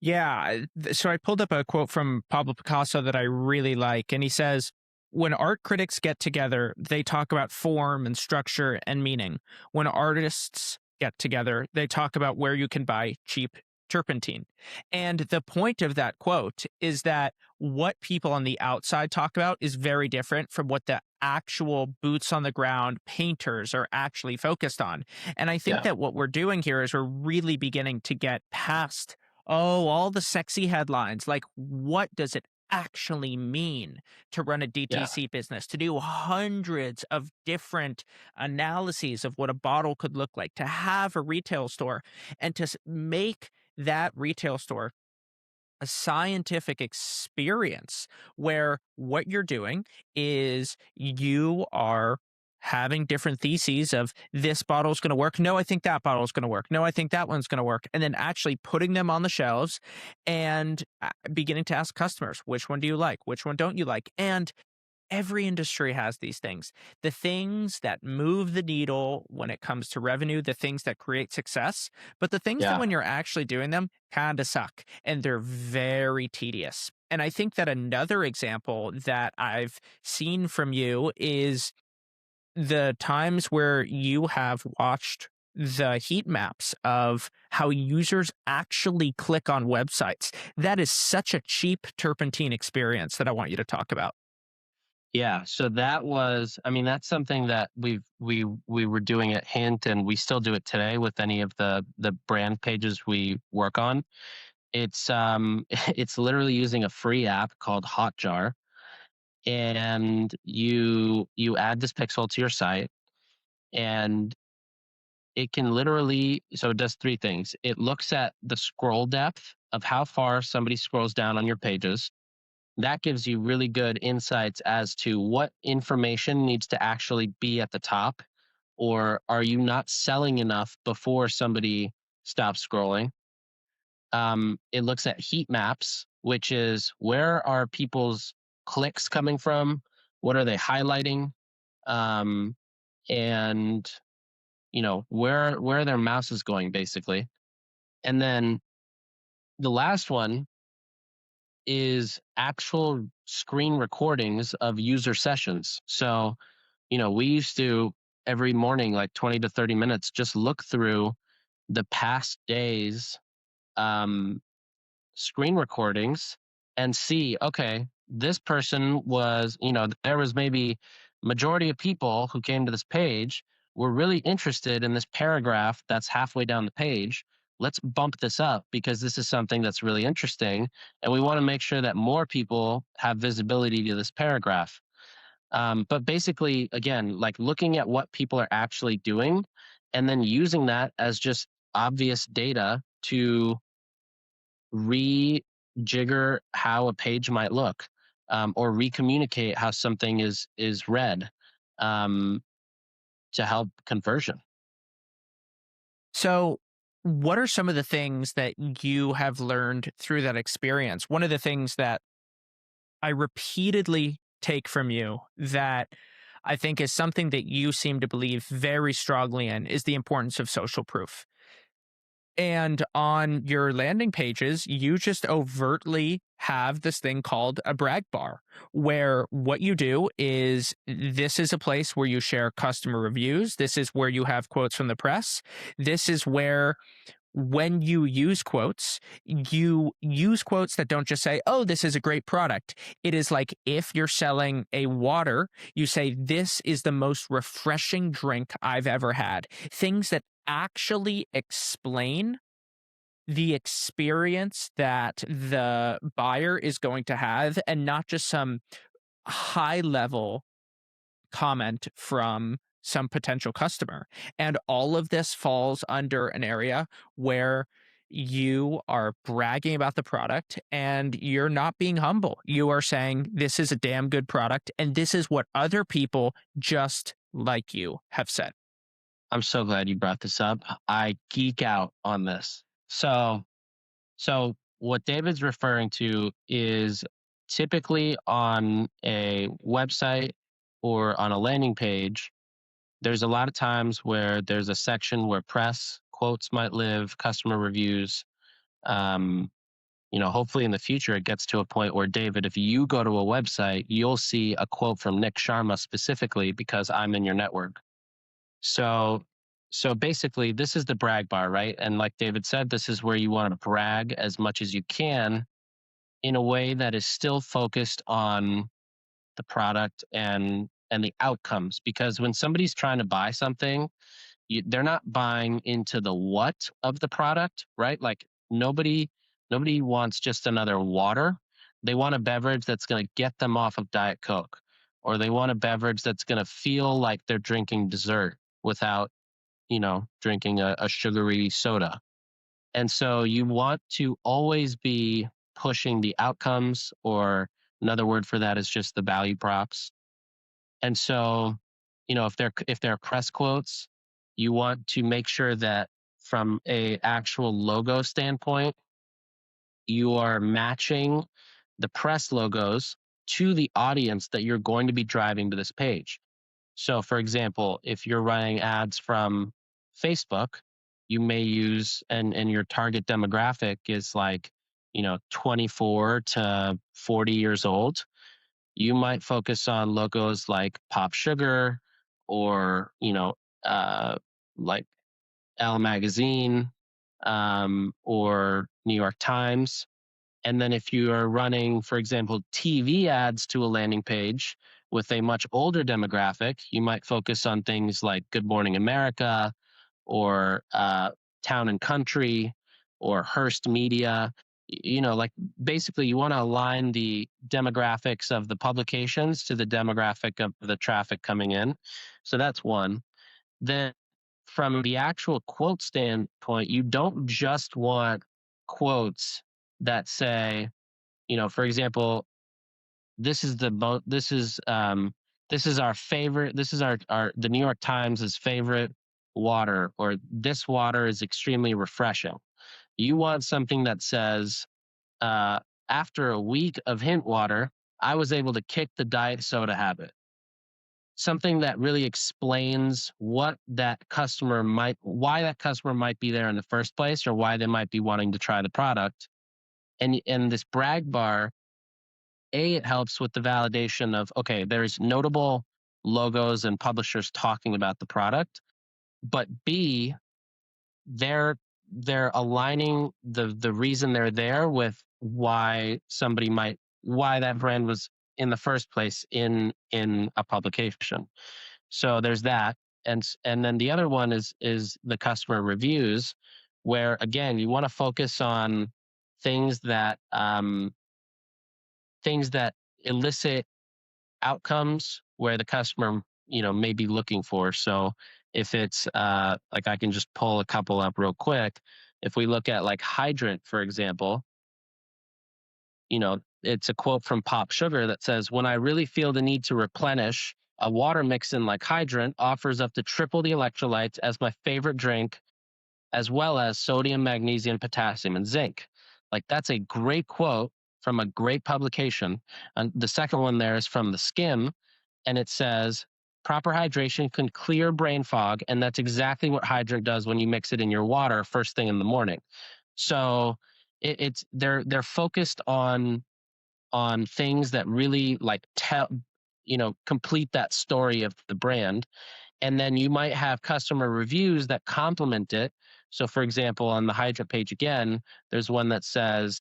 Yeah. So I pulled up a quote from Pablo Picasso that I really like. And he says, when art critics get together, they talk about form and structure and meaning. When artists get together, they talk about where you can buy cheap turpentine. And the point of that quote is that what people on the outside talk about is very different from what the actual boots on the ground painters are actually focused on. And I think Yeah. that what we're doing here is we're really beginning to get past, oh, all the sexy headlines. Like, what does it actually mean to run a DTC business, to do hundreds of different analyses of what a bottle could look like, to have a retail store, and to make that retail store a scientific experience where what you're doing is you are having different theses of this bottle is going to work. No, I think that bottle is going to work. No, I think that one's going to work. And then actually putting them on the shelves and beginning to ask customers, which one do you like? Which one don't you like? And every industry has these things. The things that move the needle when it comes to revenue, the things that create success, but the things that Yeah. when you're actually doing them kind of suck and they're very tedious. And I think that another example that I've seen from you is the times where you have watched the heat maps of how users actually click on websites. That is such a cheap turpentine experience that I want you to talk about. Yeah, so that was, I mean, that's something that we were doing at Hint, and we still do it today with any of the brand pages we work on. It's it's literally using a free app called Hotjar, and you add this pixel to your site, and it can literally, so it does three things. It looks at the scroll depth of how far somebody scrolls down on your pages. That gives you really good insights as to what information needs to actually be at the top, or are you not selling enough before somebody stops scrolling. It looks at heat maps, which is where are people's clicks coming from, what are they highlighting, um, and where are their mouses going, basically. And then the last one is actual screen recordings of user sessions. So, we used to every morning, like 20 to 30 minutes, just look through the past days screen recordings and see, okay, this person was, there was maybe majority of people who came to this page were really interested in this paragraph that's halfway down the page. Let's bump this up because this is something that's really interesting. And we want to make sure that more people have visibility to this paragraph. But basically, again, like looking at what people are actually doing and then using that as just obvious data to rejigger how a page might look, or recommunicate how something is read, um, to help conversion. So, what are some of the things that you have learned through that experience? One of the things that I repeatedly take from you that I think is something that you seem to believe very strongly in is the importance of social proof. And on your landing pages, you just overtly have this thing called a brag bar, where what you do is this is a place where you share customer reviews. This is where you have quotes from the press. This is where when you use quotes that don't just say, oh, this is a great product. It is like if you're selling a water, you say, this is the most refreshing drink I've ever had. Things that actually explain the experience that the buyer is going to have and not just some high level comment from some potential customer. And all of this falls under an area where you are bragging about the product and you're not being humble. You are saying, this is a damn good product. And this is what other people just like you have said. I'm so glad you brought this up. I geek out on this. So what David's referring to is typically on a website or on a landing page, there's a lot of times where there's a section where press quotes might live, customer reviews. Hopefully in the future it gets to a point where, David, if you go to a website, you'll see a quote from Nick Sharma specifically because I'm in your network. So So basically, this is the brag bar, right? And like David said, this is where you want to brag as much as you can in a way that is still focused on the product and the outcomes. Because when somebody's trying to buy something, they're not buying into the what of the product, right? Like nobody wants just another water. They want a beverage that's going to get them off of Diet Coke, or they want a beverage that's going to feel like they're drinking dessert without, drinking a sugary soda. And so you want to always be pushing the outcomes, or another word for that is just the value props. And so, if they're press quotes, you want to make sure that from a actual logo standpoint, you are matching the press logos to the audience that you're going to be driving to this page. So, for example, if you're running ads from Facebook, you may use, and your target demographic is like, 24 to 40 years old. You might focus on logos like Pop Sugar, or, like Elle Magazine, or New York Times. And then if you are running, for example, TV ads to a landing page with a much older demographic, you might focus on things like Good Morning America, or Town and Country, or Hearst Media. Like basically you want to align the demographics of the publications to the demographic of the traffic coming in. So that's one. Then from the actual quote standpoint, you don't just want quotes that say, for example, this is our favorite, this is our the New York Times' favorite water, or this water is extremely refreshing. You want something that says, after a week of hint water, I was able to kick the diet soda habit. Something that really explains why that customer might be there in the first place, or why they might be wanting to try the product. And this brag bar, it helps with the validation of, okay, there's notable logos and publishers talking about the product, but B, they're aligning the reason they're there with why that brand was in the first place in a publication. So there's that. And then the other one is the customer reviews, where again you want to focus on things that elicit outcomes where the customer may be looking for. So if it's like, I can just pull a couple up real quick. If we look at like hydrant, for example, it's a quote from Pop Sugar that says, when I really feel the need to replenish, a water mix-in like hydrant offers up to triple the electrolytes as my favorite drink, as well as sodium, magnesium, potassium, and zinc. Like, that's a great quote from a great publication. And the second one there is from The Skim, and it says, proper hydration can clear brain fog, and that's exactly what hydrant does when you mix it in your water first thing in the morning. So they're focused on things that really like complete that story of the brand. And then you might have customer reviews that complement it. So for example, on the hydrant page again, there's one that says,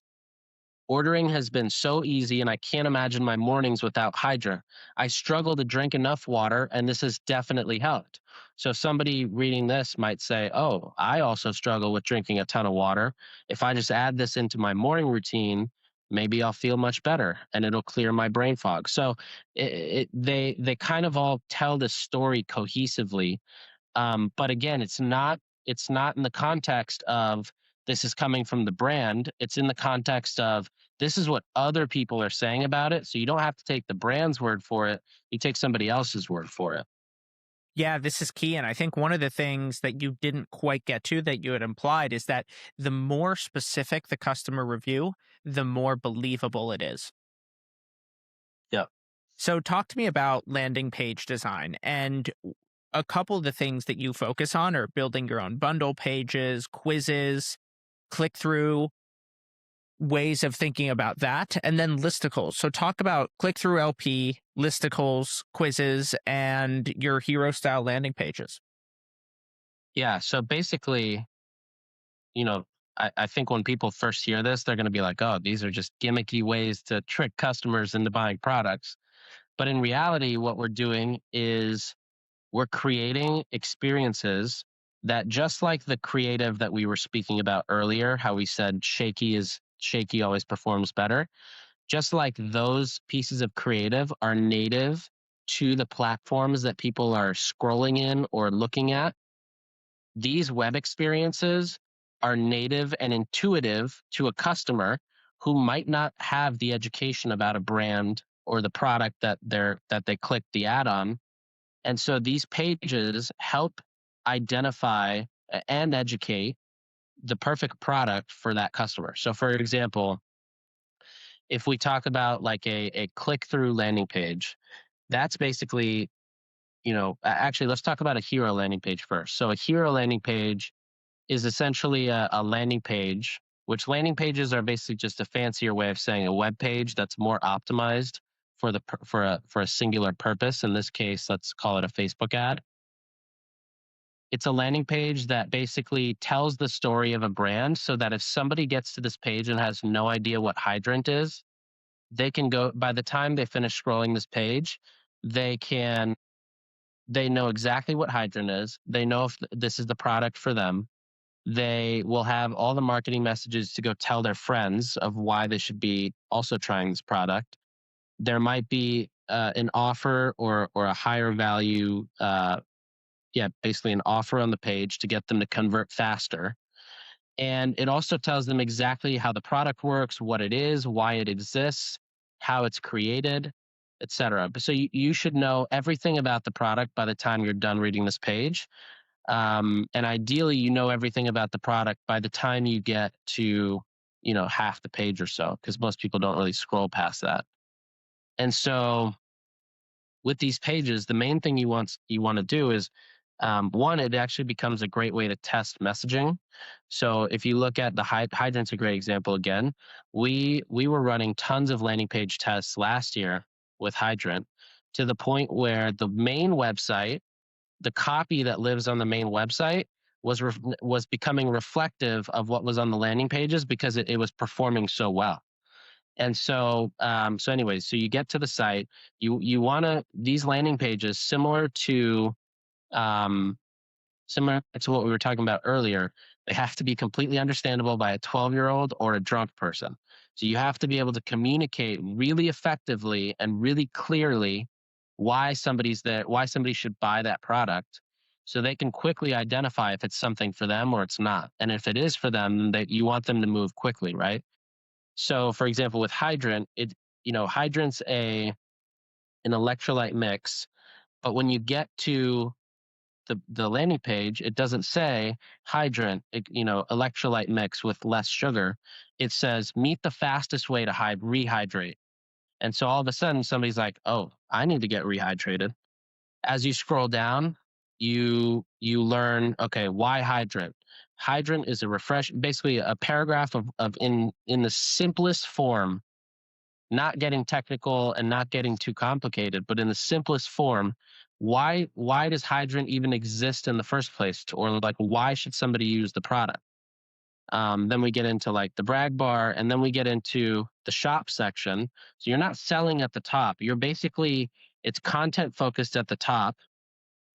ordering has been so easy, and I can't imagine my mornings without Hydra. I struggle to drink enough water, and this has definitely helped. So somebody reading this might say, oh, I also struggle with drinking a ton of water. If I just add this into my morning routine, maybe I'll feel much better, and it'll clear my brain fog. So they kind of all tell the story cohesively. But again, it's not in the context of this is coming from the brand. It's in the context of this is what other people are saying about it. So you don't have to take the brand's word for it. You take somebody else's word for it. Yeah, this is key. And I think one of the things that you didn't quite get to that you had implied is that the more specific the customer review, the more believable it is. Yeah. So talk to me about landing page design. And a couple of the things that you focus on are building your own bundle pages, quizzes, click-through, ways of thinking about that, and then listicles. So talk about click-through LP, listicles, quizzes, and your hero-style landing pages. Yeah. So basically, you know, I think when people first hear this, they're going to be like, oh, these are just gimmicky ways to trick customers into buying products. But in reality, what we're doing is we're creating experiences that, just like the creative that we were speaking about earlier, how we said shaky always performs better, just like those pieces of creative are native to the platforms that people are scrolling in or looking at, these web experiences are native and intuitive to a customer who might not have the education about a brand or the product that they clicked the ad on. And so these pages help identify and educate the perfect product for that customer. So for example, if we talk about like a click through landing page, that's basically, actually, let's talk about a hero landing page first. So a hero landing page is essentially a landing page, which landing pages are basically just a fancier way of saying a web page that's more optimized for a singular purpose. In this case, let's call it a Facebook ad. It's a landing page that basically tells the story of a brand, so that if somebody gets to this page and has no idea what hydrant is, they can go, by the time they finish scrolling this page, they can they know exactly what hydrant is. They know if this is the product for them. They will have all the marketing messages to go tell their friends of why they should be also trying this product. There might be an offer or a higher value, basically an offer on the page to get them to convert faster. And it also tells them exactly how the product works, what it is, why it exists, how it's created, etc. So you should know everything about the product by the time you're done reading this page. And ideally, you know everything about the product by the time you get to, half the page or so, because most people don't really scroll past that. And so with these pages, the main thing you want to do is, one, it actually becomes a great way to test messaging. So if you look at the hydrant's a great example again. We were running tons of landing page tests last year with hydrant, to the point where the main website, the copy that lives on the main website, was becoming reflective of what was on the landing pages, because it was performing so well. And so anyways, so you get to the site, you want to, these landing pages, um, similar to what we were talking about earlier, they have to be completely understandable by a 12-year-old or a drunk person. So you have to be able to communicate really effectively and really clearly why somebody's there, why somebody should buy that product, so they can quickly identify if it's something for them or it's not. And if it is for them, that you want them to move quickly, right? So for example, with hydrant, hydrant's an electrolyte mix, but when you get to the landing page, it doesn't say hydrant, electrolyte mix with less sugar. It says meet the fastest way to rehydrate. And so all of a sudden somebody's like, oh, I need to get rehydrated. As you scroll down, you learn, okay, why hydrant? Hydrant is basically a paragraph of in the simplest form, not getting technical and not getting too complicated, but in the simplest form, why does hydrant even exist in the first place? Or like, why should somebody use the product? Then we get into like the brag bar, and then we get into the shop section. So you're not selling at the top. It's content focused at the top.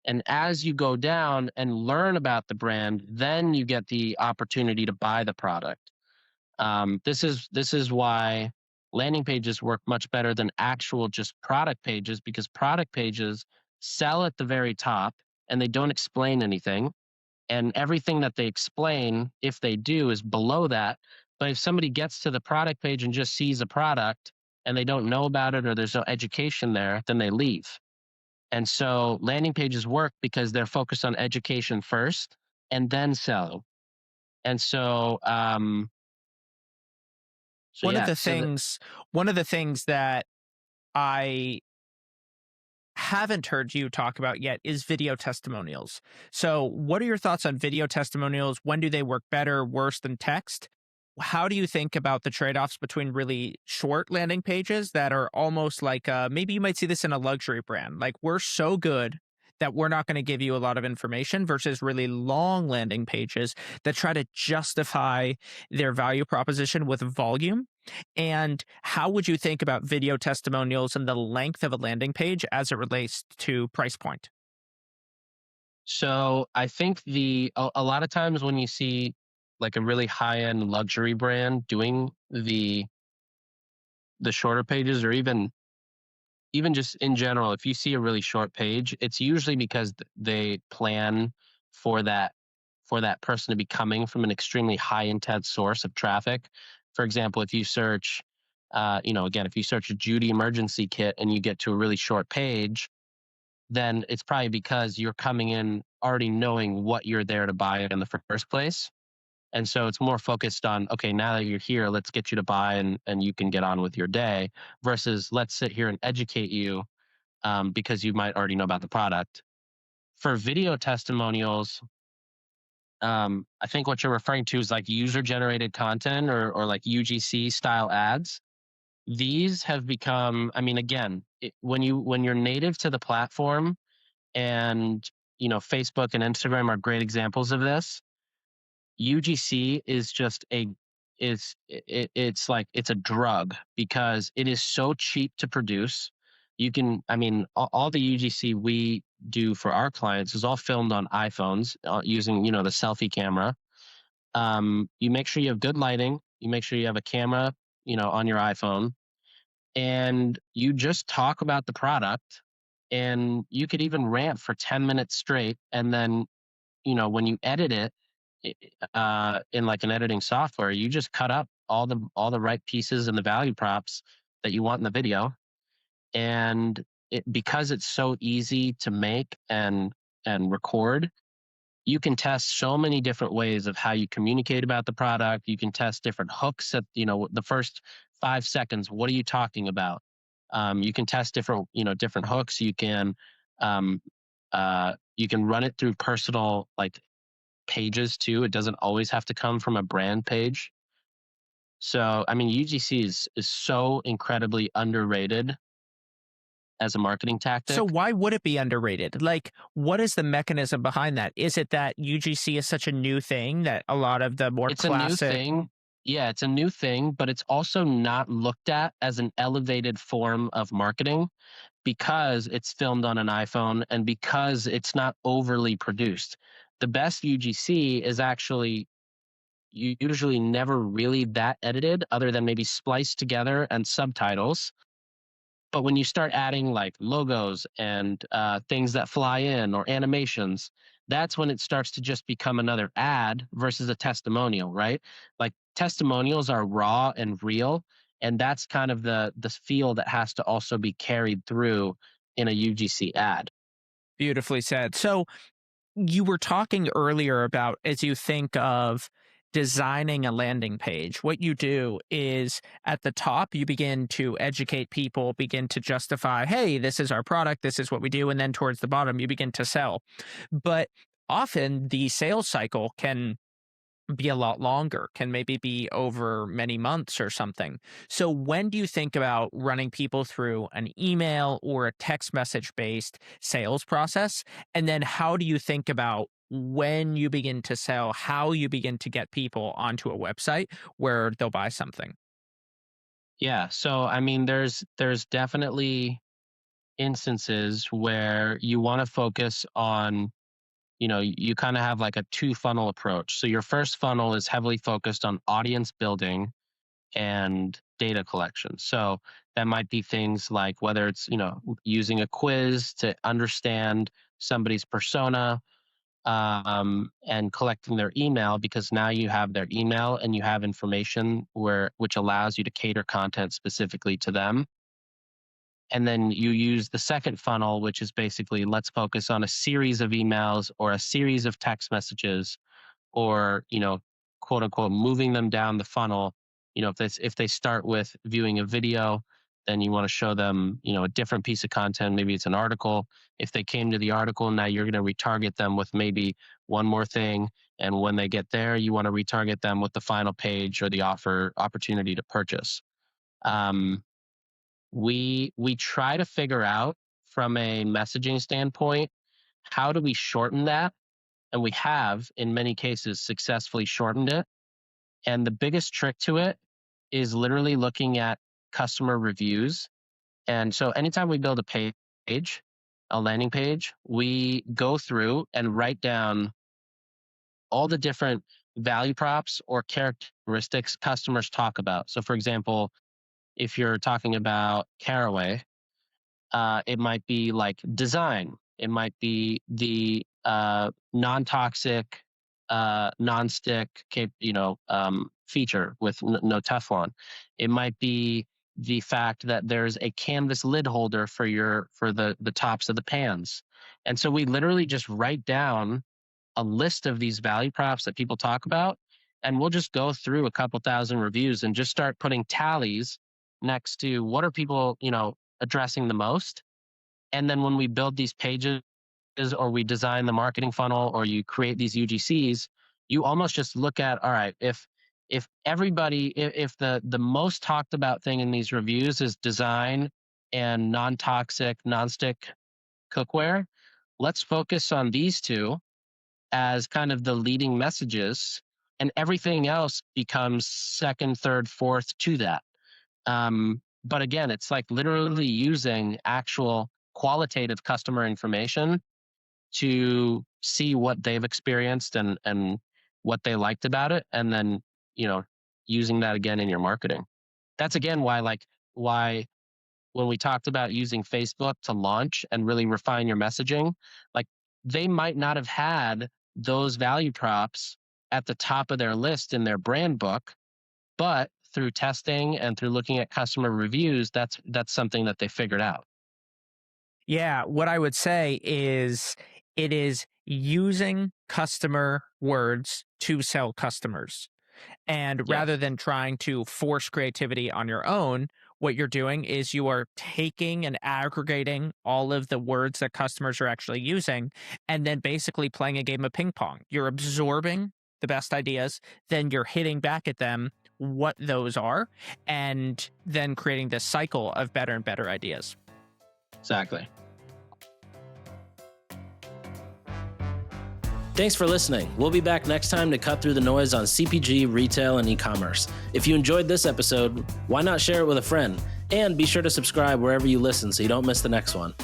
And as you go down and learn about the brand, then you get the opportunity to buy the product. This is why landing pages work much better than actual just product pages, because product pages sell at the very top and they don't explain anything. And everything that they explain, if they do, is below that. But if somebody gets to the product page and just sees a product and they don't know about it, or there's no education there, then they leave. And so landing pages work because they're focused on education first and then sell. And so, One of yeah. the things that I haven't heard you talk about yet is video testimonials. So, what are your thoughts on video testimonials? When do they work better, worse than text? How do you think about the trade-offs between really short landing pages that are almost like maybe you might see this in a luxury brand? Like, we're so good that we're not going to give you a lot of information versus really long landing pages that try to justify their value proposition with volume? And how would you think about video testimonials and the length of a landing page as it relates to price point? So I think a lot of times when you see like a really high end luxury brand doing the shorter pages, or even just in general, if you see a really short page, it's usually because they plan for that for that person to be coming from an extremely high intent source of traffic. For example, if you search, again, if you search a Judy emergency kit and you get to a really short page, then it's probably because you're coming in already knowing what you're there to buy in the first place. And so it's more focused on, okay, now that you're here, let's get you to buy and you can get on with your day versus let's sit here and educate you because you might already know about the product. For video testimonials, I think what you're referring to is like user generated content or like UGC style ads. These have become, I mean, again, when you're native to the platform, and Facebook and Instagram are great examples of this. UGC is just it's like it's a drug because it is so cheap to produce. You can, I mean, all the UGC we do for our clients is all filmed on iPhones using the selfie camera. You make sure you have good lighting. You make sure you have a camera, on your iPhone, and you just talk about the product. And you could even rant for 10 minutes straight, and then when you edit it in like an editing software, you just cut up all the right pieces and the value props that you want in the video. And because it's so easy to make and record, you can test so many different ways of how you communicate about the product. You can test different hooks at the first 5 seconds. What are you talking about? You can test different hooks. Um, you can run it through personal like pages too. It doesn't always have to come from a brand page. So I mean, UGC is so incredibly underrated as a marketing So tactic. why would it be underrated? Like, what is the mechanism behind that? Is it that UGC is such a new thing that a lot of the more It's a new classic? thing. Yeah, it's a new thing, but it's also not looked at as an elevated form of marketing because it's filmed on an iPhone and because it's not overly produced. The best UGC is actually usually never really that edited, other than maybe spliced together and subtitles. But when you start adding like logos and things that fly in or animations, that's when it starts to just become another ad versus a testimonial, right? Like testimonials are raw and real, and that's kind of the feel that has to also be carried through in a UGC ad. Beautifully said. So you were talking earlier about as you think of designing a landing page, what you do is at the top, you begin to educate people, begin to justify, hey, this is our product, this is what we do. And then towards the bottom, you begin to sell. But often the sales cycle can be a lot longer, can maybe be over many months or something. So when do you think about running people through an email or a text message based sales process? And then how do you think about when you begin to sell, how you begin to get people onto a website where they'll buy something? Yeah. So I mean, there's definitely instances where you want to focus on, you kind of have like a two funnel approach. So your first funnel is heavily focused on audience building and data collection. So that might be things like whether it's, using a quiz to understand somebody's persona, and collecting their email, because now you have their email and you have information which allows you to cater content specifically to them. And then you use the second funnel, which is basically let's focus on a series of emails or a series of text messages, or quote unquote moving them down the funnel. If they start with viewing a video, then you want to show them a different piece of content. Maybe it's an article. If they came to the article, now you're going to retarget them with maybe one more thing. And when they get there, you want to retarget them with the final page or the opportunity to purchase. Um, we try to figure out from a messaging standpoint how do we shorten that? And we have, in many cases, successfully shortened it. And the biggest trick to it is literally looking at customer reviews. And so anytime we build a page, a landing page, we go through and write down all the different value props or characteristics customers talk about. So for example, if you're talking about Caraway, it might be like design. It might be the non-toxic, non-stick, feature with no Teflon. It might be the fact that there's a canvas lid holder for the tops of the pans. And so we literally just write down a list of these value props that people talk about, and we'll just go through a couple thousand reviews and just start putting tallies next to what are people, addressing the most. And then when we build these pages or we design the marketing funnel or you create these UGCs, you almost just look at, all right, if the most talked about thing in these reviews is design and non-toxic, non-stick cookware, let's focus on these two as kind of the leading messages, and everything else becomes second, third, fourth to that. But again, it's like literally using actual qualitative customer information to see what they've experienced and what they liked about it, and then using that again in your marketing. That's again why when we talked about using Facebook to launch and really refine your messaging, like they might not have had those value props at the top of their list in their brand book, but through testing and through looking at customer reviews, that's something that they figured out. Yeah, what I would say is it is using customer words to sell customers. And rather than trying to force creativity on your own, what you're doing is you are taking and aggregating all of the words that customers are actually using and then basically playing a game of ping pong. You're absorbing the best ideas, then you're hitting back at them what those are, and then creating this cycle of better and better ideas. Exactly. Thanks for listening. We'll be back next time to cut through the noise on CPG, retail, and e-commerce. If you enjoyed this episode, why not share it with a friend? And be sure to subscribe wherever you listen so you don't miss the next one.